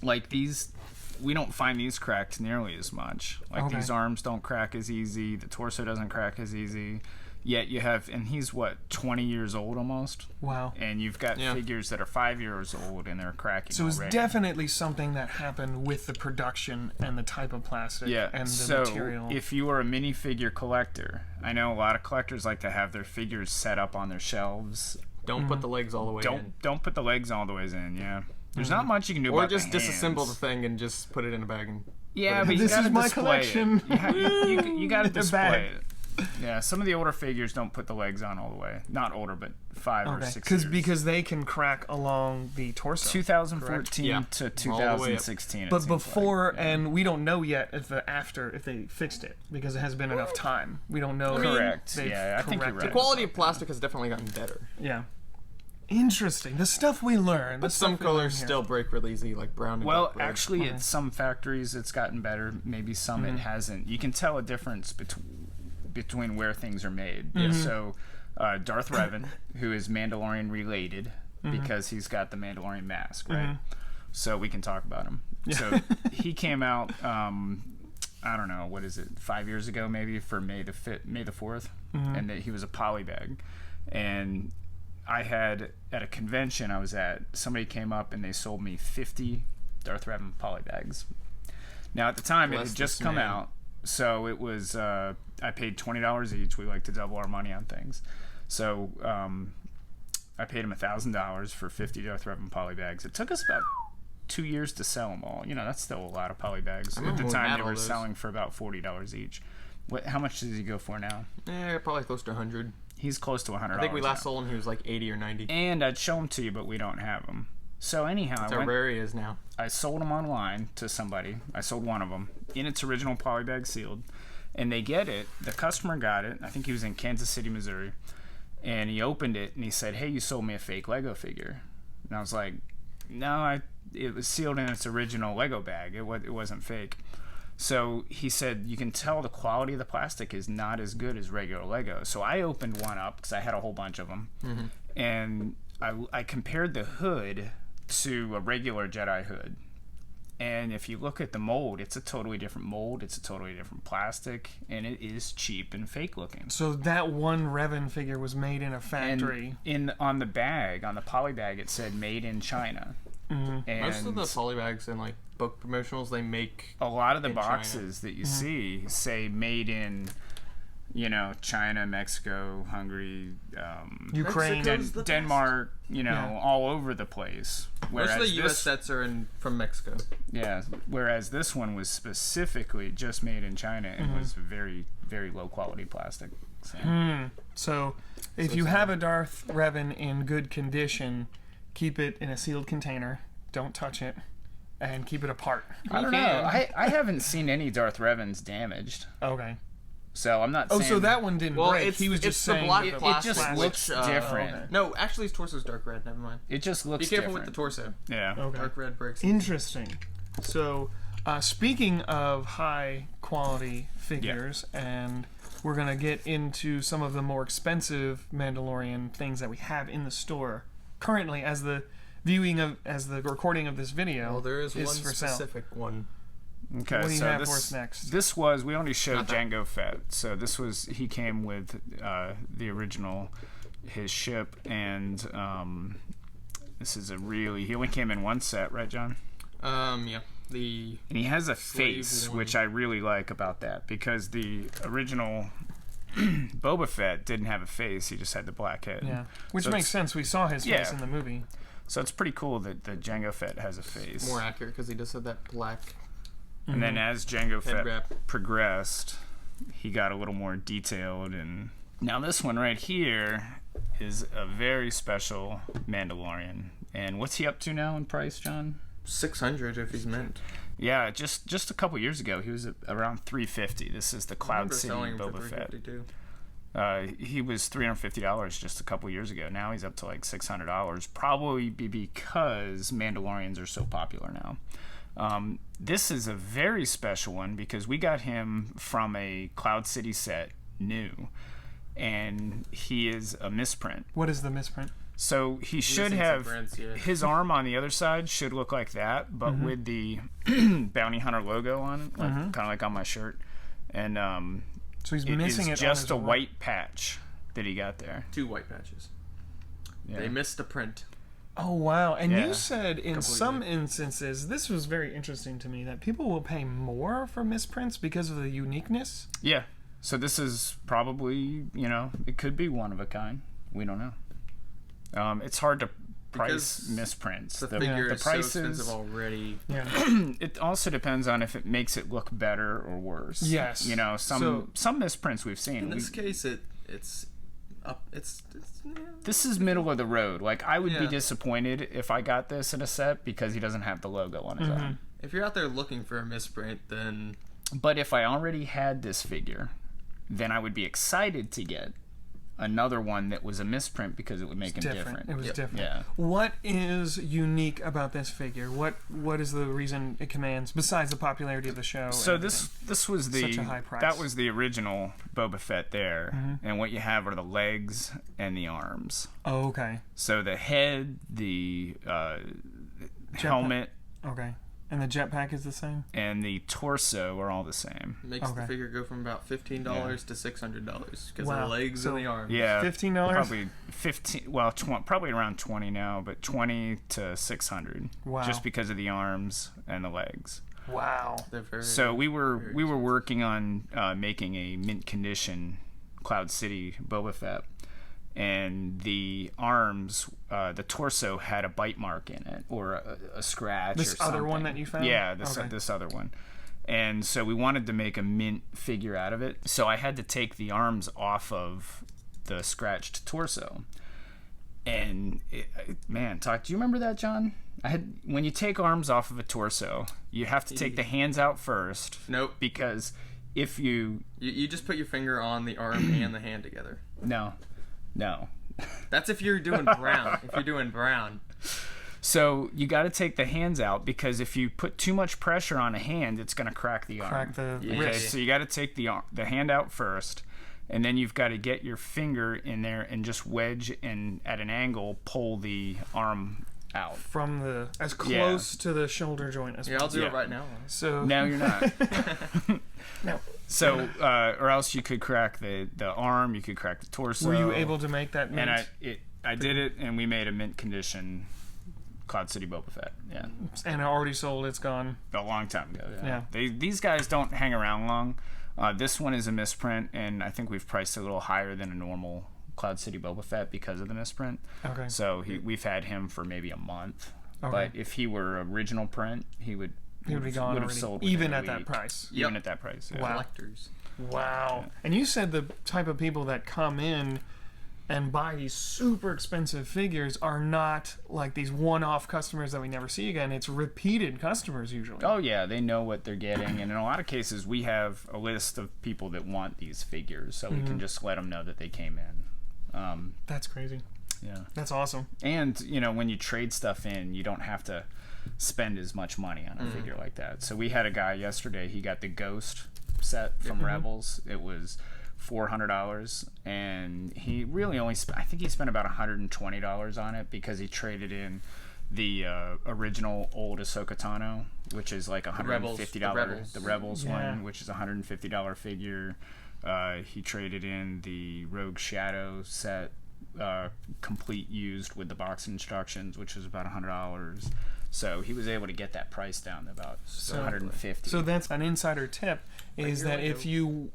like these, we don't find these cracked nearly as much. Like Okay. these arms don't crack as easy, the torso doesn't crack as easy. Yet you have, and he's what, 20 years old almost? Wow. And you've got Yeah. figures that are 5 years old and they're cracking So it's already. definitely something that happened with the production and the type of plastic Yeah, and the so material. if you are a minifigure collector, I know a lot of collectors like to have their figures set up on their shelves. Don't put the legs all the way in. Don't put the legs all the ways in, yeah. There's not much you can do Or about just the disassemble the hands. thing and just put it in a bag and Yeah, but you This gotta is my display collection. it. You gotta The display bag. it. Yeah, some of the older figures don't put the legs on all the way. Not older, but 5 or 6 years. Because they can crack along the torso. 2014 Yeah. to All the way up. 2016. it But seems before, like. and we don't know yet if if they fixed it, because it has been enough time. We don't know. Correct. they've Yeah, I think you're corrected right. the it. quality of plastic has definitely gotten better. Yeah. Interesting. The stuff we learn. But some colors still break really easy, like brown and Well, dark red. actually, at some factories it's gotten better. Maybe some it hasn't. You can tell a difference between where things are made. So, Darth Revan, who is Mandalorian related, because he's got the Mandalorian mask, right? So we can talk about him. So he came out. I don't know, what is it, 5 years ago maybe, for May the 4th, and that he was a poly bag, and I had, at a convention I was at, somebody came up and they sold me 50 Darth Revan poly bags. Now at the time it Bless had just this come man. out, so it was I paid $20 each. We like to double our money on things, so I paid him $1,000 for 50 Darth Revan poly bags. It took us about 2 years to sell them all. You know, that's still a lot of poly bags. At remember the when we time had they all were those. selling for about $40 each. How much does he go for now? Probably close to 100. He's close to $100. I think we last now. sold him, he was like 80 or 90. And I'd show them to you, but we don't have them. So anyhow, That's how rare he is now. I sold them online to somebody. I sold one of them in its original poly bag sealed, and they get it. The customer got it. I think he was in Kansas City, Missouri, and he opened it and he said, "Hey, you sold me a fake Lego figure." And I was like, "No, it was sealed in its original Lego bag. It wasn't fake." So he said, "You can tell the quality of the plastic is not as good as regular Lego." So I opened one up because I had a whole bunch of them, and I compared the hood to a regular Jedi hood. And if you look at the mold, it's a totally different mold. It's a totally different plastic, and it is cheap and fake looking. So that one Revan figure was made in a factory. And on the bag, on the poly bag, it said "Made in China." And Most of the polybags and like book promotionals they make. a lot of the in China. boxes that you see say "Made in," you know, China, Mexico, Hungary, Ukraine. Mexico's the Denmark, you know, Yeah. all over the place. Most of the U.S. sets are from Mexico. Yeah, whereas this one was specifically just made in China and was very, very low quality plastic. So. So if you have a Darth Revan in good condition, keep it in a sealed container. Don't touch it. And keep it apart. I don't know. I haven't seen any Darth Revans damaged, Okay. so I'm not Oh, saying... so that one didn't Well, break. it's- He was it's just the saying black that It plastic, just which, looks different. okay. No, actually his torso's dark red. Never mind. It just looks Be careful different. with the torso. Yeah. Okay. Dark red breaks. Interesting. So, speaking of high quality figures, and we're gonna get into some of the more expensive Mandalorian things that we have in the store currently, as the recording of this video. Well, there is one for sale. specific one. Okay, What do you so have this, for us next? This was, we only showed Jango Fett, so this was, he came with the original, his ship, and this is he only came in one set, right, John? Yeah. And he has a face, which I really like about that, because the original Boba Fett didn't have a face, he just had the black head. Yeah, which makes sense. We saw his face in the movie. So it's pretty cool that the Jango Fett has a face. More accurate because he just had that black. And then as Jango Fett progressed, he got a little more detailed. And now this one right here is a very special Mandalorian. And what's he up to now in price, John? 600 if he's mint. Yeah, just a couple years ago he was at around 350. This is the Cloud City Boba Fett. He was $350 just a couple years ago. Now he's up to like $600. Probably because Mandalorians are so popular now. This is a very special one because we got him from a Cloud City set, new, and he is a misprint. What is the misprint? So he should have his arm on the other side should look like that, but with the bounty hunter logo on it, like, kind of like on my shirt, and so he's missing it. Just a white patch that he got there. 2 white patches. Yeah. They missed a print. Oh, wow. And you said in some instances, this was very interesting to me, that people will pay more for misprints because of the uniqueness. Yeah. So this is probably, it could be one of a kind. We don't know. It's hard to price misprints. The figure is so expensive already. Yeah. It also depends on if it makes it look better or worse. Yes. Some misprints we've seen. In this case, it's this is middle of the road. Like, I would be disappointed if I got this in a set because he doesn't have the logo on his arm. If you're out there looking for a misprint, then... But if I already had this figure, then I would be excited to get another one that was a misprint because it would make him different. It was different. Yeah. What is unique about this figure? What is the reason it commands besides the popularity of the show? So this was such a high price. That was the original Boba Fett there, and what you have are the legs and the arms. Oh, okay. So the head, the helmet, okay, and the jetpack is the same, and the torso are all the same. Makes the figure go from about $15 to $600 because of the legs and the arms. Yeah, $15. Probably 15. Well, probably around 20 now, but 20 to 600. Wow. Just because of the arms and the legs. Wow. So we were working on making a mint condition Cloud City Boba Fett. And the arms, the torso had a bite mark in it, or a scratch. This or something. Other one that you found? Yeah, this other one. And so we wanted to make a mint figure out of it. So I had to take the arms off of the scratched torso. And do you remember that, John? When you take arms off of a torso, you have to take the hands out first. Nope. Because if you just put your finger on the arm and the hand together. No. That's if you're doing brown. If you're doing brown. So you got to take the hands out because if you put too much pressure on a hand, it's going to crack the arm. Crack the wrist. Okay, so you got to take the hand out first, and then you've got to get your finger in there and just wedge and at an angle pull the arm out from as close to the shoulder joint as possible. I'll do it right now. So now you're not. No. So, or else you could crack the arm, you could crack the torso. Were you able to make that mint? And I did it, and we made a mint condition Cloud City Boba Fett. Yeah. And it already sold. It's gone. A long time ago. Yeah. These guys don't hang around long. This one is a misprint, and I think we've priced it a little higher than a normal Cloud City Boba Fett because of the misprint. Okay. So we've had him for maybe a month. Okay. But if he were original print, he would be gone would already, have sold even at that price. Even at that price. Yeah. Wow. Collectors. Wow. Yeah. And you said the type of people that come in and buy these super expensive figures are not like these one-off customers that we never see again. It's repeated customers usually. Oh yeah, they know what they're getting, and in a lot of cases we have a list of people that want these figures, so we can just let them know that they came in. That's crazy. Yeah. That's awesome. And when you trade stuff in, you don't have to spend as much money on a figure like that. So we had a guy yesterday, he got the Ghost set from Rebels. It was $400, and he really only I think he spent about $120 on it because he traded in the original old Ahsoka Tano, which is like $150. The Rebels one, which is $150 figure. He traded in the Rogue Shadow set, complete used with the box instructions, which was about $100. So he was able to get that price down to about $150. So that's an insider tip: is that if you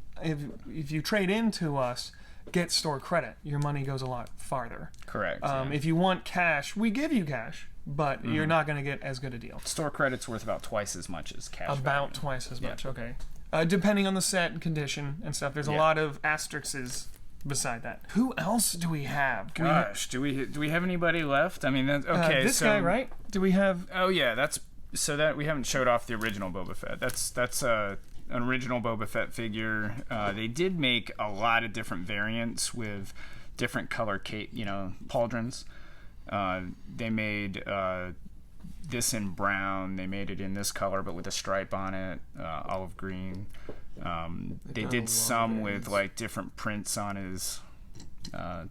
trade into us, get store credit, your money goes a lot farther. Correct. If you want cash, we give you cash, but you're not going to get as good a deal. Store credit's worth about twice as much as cash. About twice as much. Okay. Depending on the set and condition and stuff, there's a lot of asterisks beside that. Who else do we have? Do we have anybody left? I mean, okay. This guy, right? Do we have? Oh yeah, that we haven't showed off the original Boba Fett. That's an original Boba Fett figure. They did make a lot of different variants with different color pauldrons. They made this in brown. They made it in this color, but with a stripe on it, olive green. They did some with like different prints on his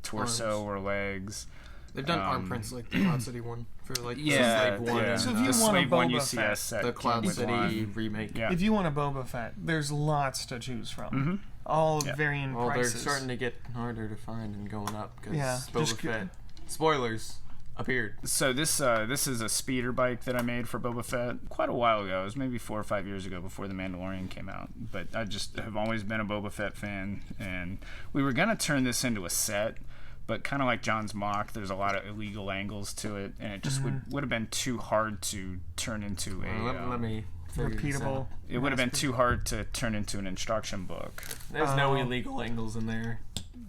torso Arms. or legs. They've done arm prints like the Cloud City one for like the Slave One. Yeah. So if And, you The want a Slave One Boba UCS Fett, set the came Cloud with City one. remake. Yeah. if you want a Boba Fett, there's lots to choose from. All varying Well, prices. they're starting to get harder to find and going up because Boba just Fett. Spoilers appeared. So this is a speeder bike that I made for Boba Fett quite a while ago. It was maybe 4 or 5 years ago before The Mandalorian came out. But I just have always been a Boba Fett fan, and we were gonna turn this into a set, but kind of like John's MOC, there's a lot of illegal angles to it, and it just would have been too hard to turn into a. Let me figure this repeatable. out. It would have been too hard to turn into an instruction book. There's no illegal angles in there.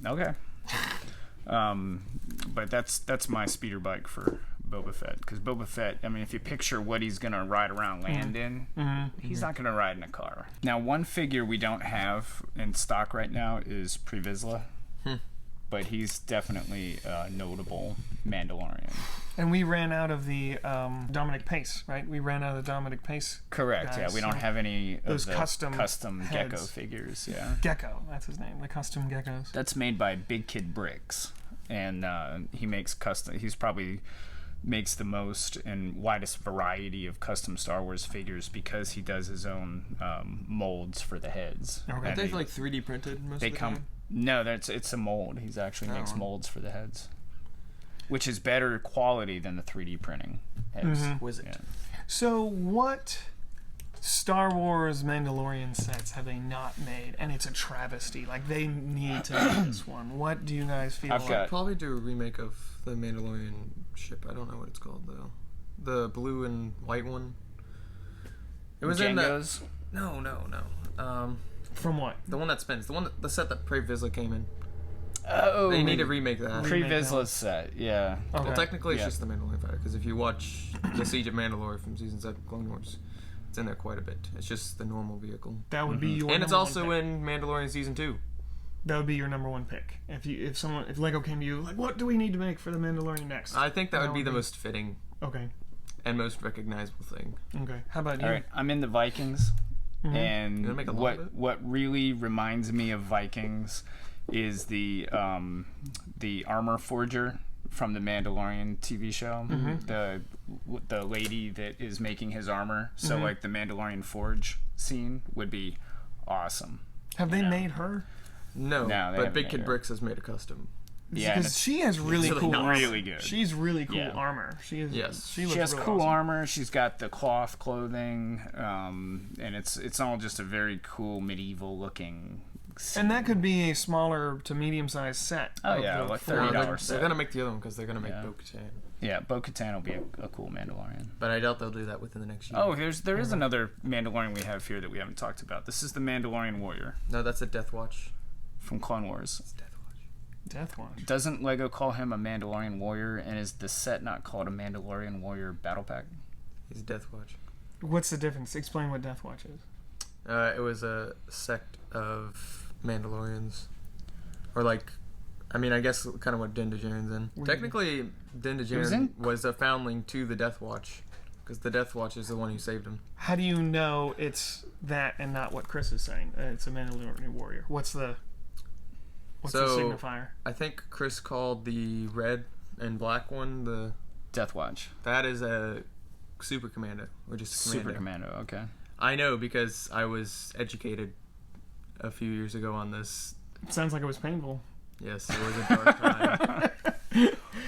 Okay. But that's my speeder bike for Boba Fett, because Boba Fett, I mean, if you picture what he's gonna ride around land in, he's not gonna ride in a car. Now, one figure we don't have in stock right now is Pre Vizsla, but he's definitely a notable Mandalorian. And we ran out of the Dominic Pace, right? We ran out of the Dominic Pace. Correct. guys, Yeah, we don't so have any of those the custom Gecko heads. figures. Yeah, Gecko, that's his name. The custom geckos. that's made by Big Kid Bricks, and he makes custom. He's probably makes the most and widest variety of custom Star Wars figures because he does his own molds for the heads. Okay. Aren't And they like 3D printed most they of the come. time? No, it's a mold. He's actually makes Oh. molds for the heads, which is better quality than the 3D printing heads. Wizard. Yeah. So what Star Wars Mandalorian sets have they not made? And it's a travesty. Like, they need to make this one. What do you guys feel I've like? got- Probably do a remake of the Mandalorian ship. I don't know what it's called though. The blue and white one. It was in the Jango's. no. From what? The one that spins. The set that Pre Vizsla came in. Oh, They need to remake that. Pre remake that one. Vizsla set. Yeah. Okay. Well, technically, it's Yeah. just the Mandalorian fighter. Because if you watch the Siege of Mandalore from season 7 Clone Wars, it's in there quite a bit. It's just the normal vehicle. That would be your And it's number also one pick. in Mandalorian season 2. That would be your number one pick. If Lego came to you, like, what do we need to make for the Mandalorian next? I think that would be the most fitting Okay. and most recognizable thing. Okay. How about you? All right, I'm in the Vikings, You and gonna make a lot of it? what really reminds me of Vikings is the armor forger from the Mandalorian TV show. The lady that is making his armor. So like the Mandalorian forge scene would be awesome. Have they made her? No, No, they but haven't Big made Kid her. Bricks has made a custom. Yeah, and Because she has really really cool nice. armor. really good. She's really cool Yeah. armor. She is. Yes. She looks She has really cool awesome. armor. She's got the cloth clothing, and it's all just a very cool medieval looking. And that could be a smaller to medium-sized set. Oh, of yeah, the like four. $30 They're set. gonna make the other one because they're gonna make Yeah. Bo-Katan. Yeah, Bo-Katan will be a cool Mandalorian. But I doubt they'll do that within the next year. Oh, there is another Mandalorian we have here that we haven't talked about. This is the Mandalorian Warrior No, that's a Death Watch. from Clone Wars. It's Death Watch. Death Watch. Doesn't Lego call him a Mandalorian Warrior, and is the set not called a Mandalorian Warrior Battle Pack? He's Death Watch. What's the difference? Explain what Death Watch is. It was a sect of Mandalorians, or like, I mean, I guess kind of what Din Djarin's in. Weird. Technically, Din was Djarin in- was a foundling to the Death Watch, because the Death Watch is the one who saved him. How do you know it's that and not what Chris is saying? It's a Mandalorian warrior. What's the signifier? I think Chris called the red and black one the Death Watch. That is a super commando, or just a commando. Super commando. Okay. I know because I was educated a few years ago on this. It sounds like it was painful. Yes, it was a dark time.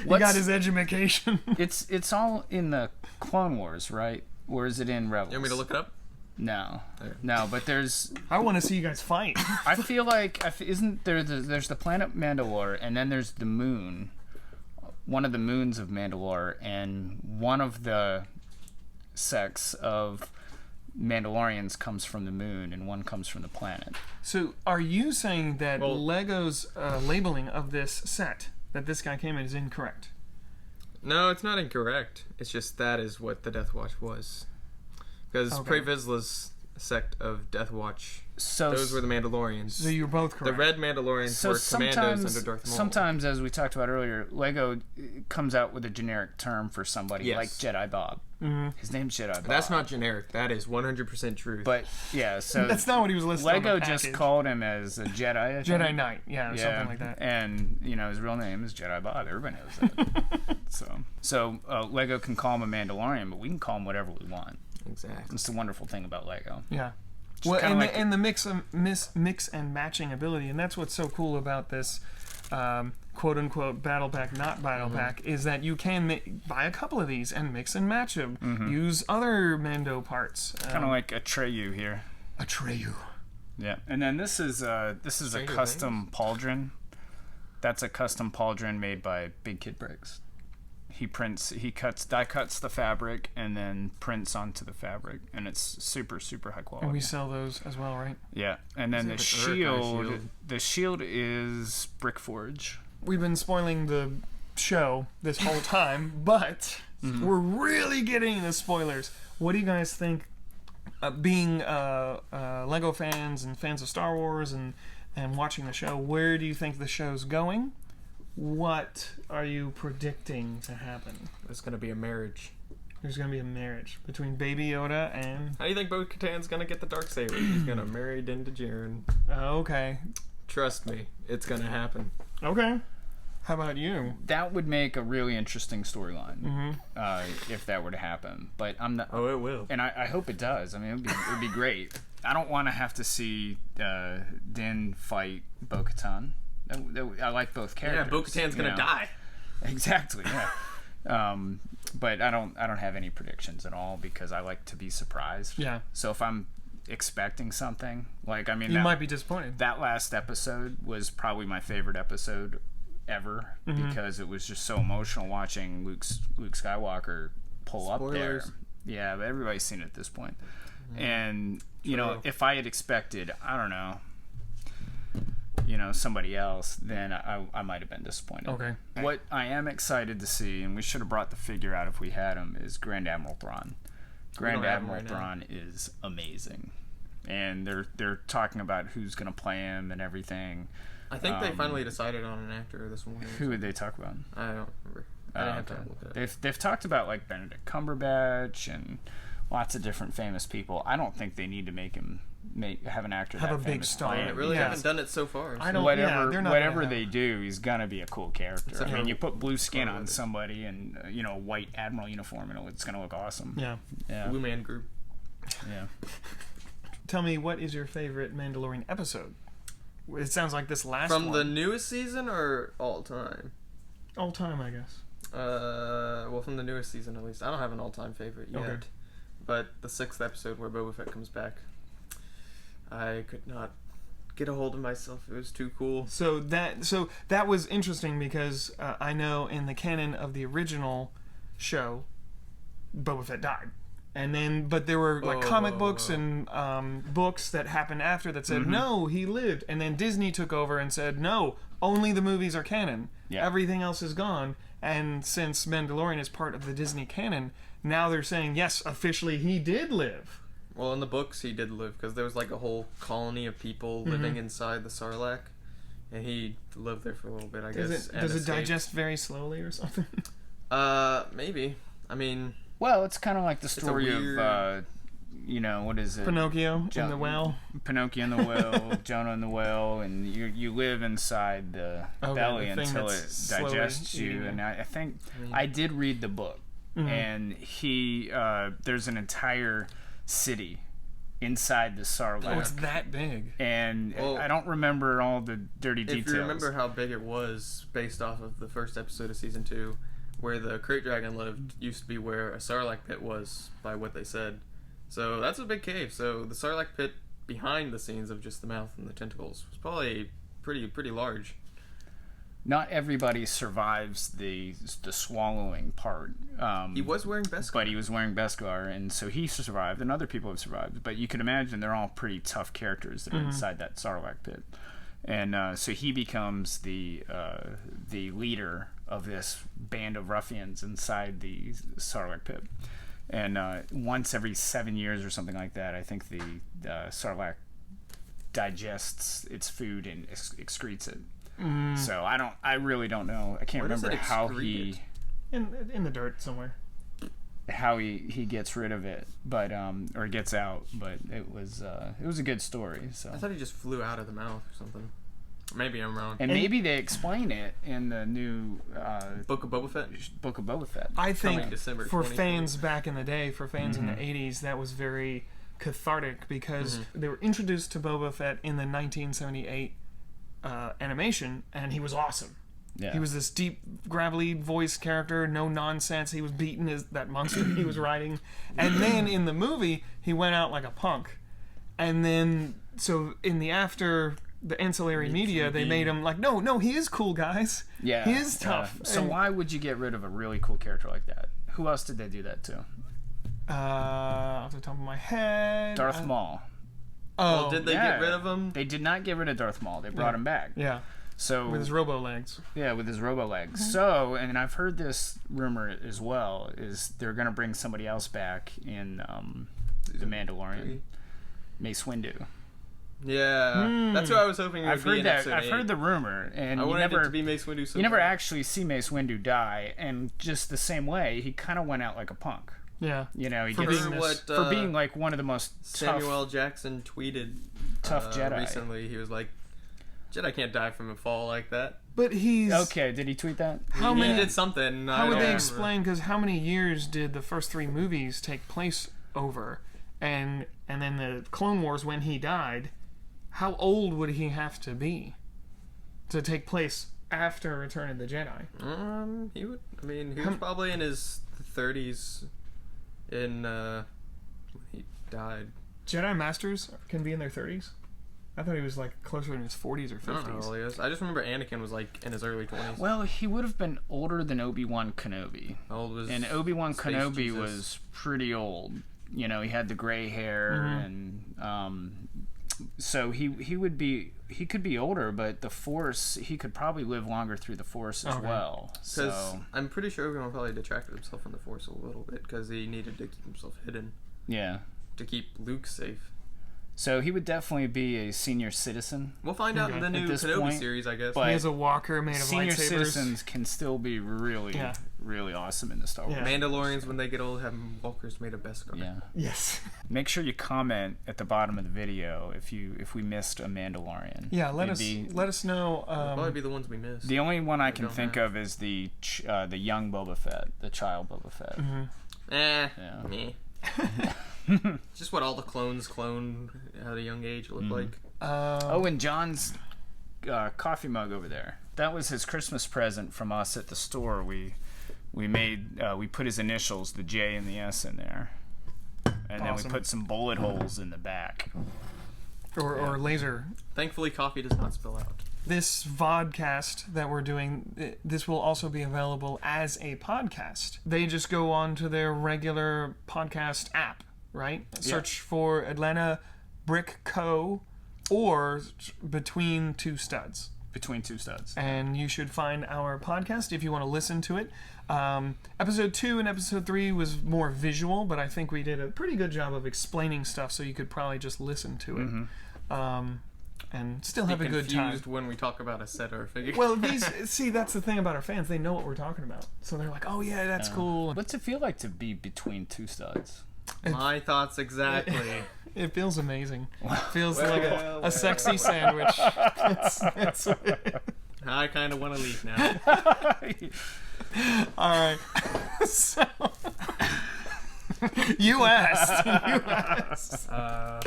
He got his education. It's all in the Clone Wars, right? Or is it in Rebels? You want me to look it up? No, Okay. no. But there's. I want to see you guys fight. I feel like isn't there? There's the planet Mandalore, and then there's the moon. One of the moons of Mandalore, and one of the sects of Mandalorians comes from the moon, and one comes from the planet. So, are you saying that Lego's labeling of this set that this guy came in is incorrect? No, it's not incorrect. It's just that is what the Death Watch was. Because Pre Vizsla's sect of Death Watch, So those were the Mandalorians. So you're both correct. The Red Mandalorians were commandos under Darth Maul. Sometimes, as we talked about earlier, Lego comes out with a generic term for somebody, like Jedi Bob. Mm-hmm. His name's Jedi Bob. That's not generic. That is 100% truth. But yeah, so that's not what he was listed on the Lego package. just called him as a Jedi. I think. Jedi Knight, or something like that. And his real name is Jedi Bob. Everybody knows that. so Lego can call him a Mandalorian, but we can call him whatever we want. Exactly. It's the wonderful thing about Lego. Yeah. Well, and the mix and matching ability, and that's what's so cool about this quote unquote battle pack, not battle pack, is that you can buy a couple of these and mix and match them. Use other Mando parts. Kind of like Atreyu here. Atreyu. Yeah, and then this is a custom pauldron. That's a custom pauldron made by Big Kid Bricks. He die cuts the fabric and then prints onto the fabric, and it's super, super high quality. And we sell those as well, right? Yeah, and then the shield is Brickforge. We've been spoiling the show this whole time, but we're really getting into spoilers. What do you guys think, being Lego fans and fans of Star Wars and watching the show, where do you think the show's going? What are you predicting to happen? There's going to be a marriage. There's going to be a marriage between Baby Yoda and... How do you think Bo-Katan's going to get the Darksaber? He's going to marry Din Djarin. Okay. Trust me, it's going to happen. Okay. How about you? That would make a really interesting storyline if that were to happen. But I'm not... Oh, it will. And I hope it does. I mean, it would be great. I don't want to have to see Din fight Bo-Katan. I like both characters. Yeah, Bo-Katan's gonna die. Exactly. Yeah. But I don't have any predictions at all because I like to be surprised. Yeah. So if I'm expecting something, you might be disappointed. That last episode was probably my favorite episode ever because it was just so emotional watching Luke Skywalker pull up there. Yeah, but everybody's seen it at this point. And if I had expected, I don't know, somebody else, then I might have been disappointed. Okay. What I am excited to see, and we should have brought the figure out if we had him, is Grand Admiral Thrawn. Grand Admiral Thrawn is amazing, and they're talking about who's going to play him and everything. I think they finally decided on an actor this morning. Who would they talk about? I don't remember. I didn't have time to look it up. They've talked about like Benedict Cumberbatch and lots of different famous people. I don't think they need to have an actor have that a big famous star. They really haven't done it so far. I don't. Whatever they do, he's gonna be a cool character. I mean, you put blue skin on it. somebody and a white admiral uniform, and it's gonna look awesome. Yeah. Blue Man Group. Yeah. Tell me, what is your favorite Mandalorian episode? It sounds like this last From one. the newest season or all time? All time, I guess. Well, from the newest season at least. I don't have an all-time favorite yet. Okay. But the 6th episode where Boba Fett comes back, I could not get a hold of myself. It was too cool. So that was interesting because I know in the canon of the original show, Boba Fett died. And then, but there were comic books and books that happened after that said, no, he lived. And then Disney took over and said, no, only the movies are canon. Yeah. Everything else is gone. And since Mandalorian is part of the Disney canon, now they're saying, yes, officially he did live. Well, in the books he did live because there was like a whole colony of people living inside the Sarlacc. And he lived there for a little bit, I guess. Does it digest very slowly or something? Maybe. I mean, Well, it's kind of like the story weird... of, what is it? Pinocchio and the whale. Pinocchio and the whale, Jonah and the whale, and you live inside the belly the thing until it that's digests slowly you. eating And I think I did read the book, and there's an entire city inside the Sarlacc. Oh, it's that big. And Well, I don't remember all the dirty details. If you remember how big it was, based off of the first episode of season 2, where the Krayt Dragon lived, used to be where a Sarlacc pit was, by what they said. So that's a big cave. So the Sarlacc pit behind the scenes of just the mouth and the tentacles was probably pretty large. Not everybody survives the swallowing part. He was wearing Beskar. But he was wearing Beskar, and so he survived, and other people have survived. But you can imagine they're all pretty tough characters that are inside that Sarlacc pit. And so he becomes the leader of this band of ruffians inside the Sarlacc pit. And once every 7 years or something like that, I think the Sarlacc digests its food and excretes it. So I really don't know. I can't remember how he in the dirt somewhere. How he gets rid of it, but or gets out. But it was a good story. So I thought he just flew out of the mouth or something. Maybe I'm wrong. And maybe they explain it in the new Book of Boba Fett. Book of Boba Fett. I think December for 2020. fans back in the day, for fans in the 80s, that was very cathartic because they were introduced to Boba Fett in the 1978 animation, and he was awesome. Yeah. He was this deep, gravelly voice character, no nonsense. He was beating that monster he was riding. And then in the movie, he went out like a punk. And then, so in the ancillary media, they made him like, no, he is cool, guys. Yeah. He is tough. So why would you get rid of a really cool character like that? Who else did they do that to? Off the top of my head... Darth Maul. Oh, Well, did they get rid of him? They did not get rid of Darth Maul. They brought him back. yeah, So with his robo legs. Yeah, with his robo legs. So, and I've heard this rumor as well, is they're going to bring somebody else back in The Mandalorian. Mace Windu. Yeah, that's who I was hoping it would I've be heard in that. episode I've 8. heard the rumor, and I you wanted never it to be Mace Windu. So you never bad. actually see Mace Windu die, and just the same way, he kind of went out like a punk. Yeah. You know, he For gets being what, for being like one of the most Samuel tough. L. Jackson tweeted Tough Jedi. recently. He was like, "Jedi can't die from a fall like that." But he's... Okay, did he tweet that? How he many... did something. How would they remember. explain? Because how many years did the first 3 movies take place over, and then the Clone Wars when he died? How old would he have to be to take place after Return of the Jedi? He would. I mean, he was probably in his 30s when he died. Jedi Masters can be in their 30s. I thought he was like closer in his 40s or 50s. I don't know how old he is. I just remember Anakin was like in his early 20s. Well, he would have been older than Obi-Wan Kenobi. How old was And Obi-Wan Space Kenobi Jesus? was pretty old. You know, he had the gray hair, and so he could be older, but the Force, he could probably live longer through the Force as well. Because So I'm pretty sure Obi-Wan probably detracted himself from the Force a little bit because he needed to keep himself hidden yeah, to keep Luke safe. so he would definitely be a senior citizen. We'll find out in the new this Kenobi point, series, I guess. but- He has a walker made of Senior lightsabers. citizens can still be really, Yeah. really awesome in the Star Wars. Yeah. Mandalorians, when they get old, have walkers made of Beskar. Yeah. Yes. Make sure you comment at the bottom of the video if we missed a Mandalorian. Yeah. Let It'd us know. Probably be the ones we missed. The only one I can don't think have. of is the young Boba Fett, the child Boba Fett. Yeah. Yeah. Just what all the clones clone at a young age look like. Oh, and John's coffee mug over there. That was his Christmas present from us at the store. We put his initials, the J and the S, in there, and then we Awesome. put some bullet holes in the back. or laser. Thankfully, coffee does not spill out. This vodcast that we're doing, this will also be available as a podcast. They just go on to their regular podcast app, right? Search for Atlanta Brick Co. or Between Two Studs. Between Two Studs. And you should find our podcast if you want to listen to it. Episode 2 and episode 3 was more visual, but I think we did a pretty good job of explaining stuff, so you could probably just listen to it. and still have a good time. Confused when we talk about a set or a figure. Well, that's the thing about our fans. They know what we're talking about. So they're like, oh yeah, that's cool. What's it feel like to be between two studs? My thoughts exactly. It feels amazing. It feels like a sexy sandwich. It's I kind of want to leave now. all right. So, you asked. All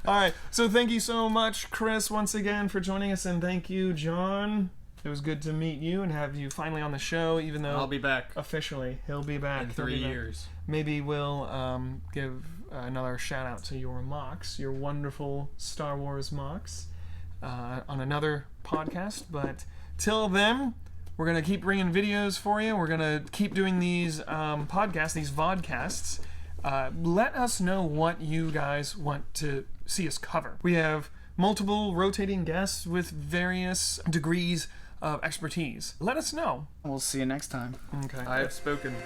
right. So thank you so much, Chris, once again for joining us, and thank you, John. It was good to meet you and have you finally on the show, even though I'll be back officially he'll be back in 3 years. Maybe we'll give another shout out to your MOCs, your wonderful Star Wars MOCs, on another podcast. But till then, we're going to keep bringing videos for you. We're going to keep doing these podcasts, these vodcasts. Let us know what you guys want to see us cover. We have multiple rotating guests with various degrees of expertise. Let us know. We'll see you next time. Okay. I have spoken.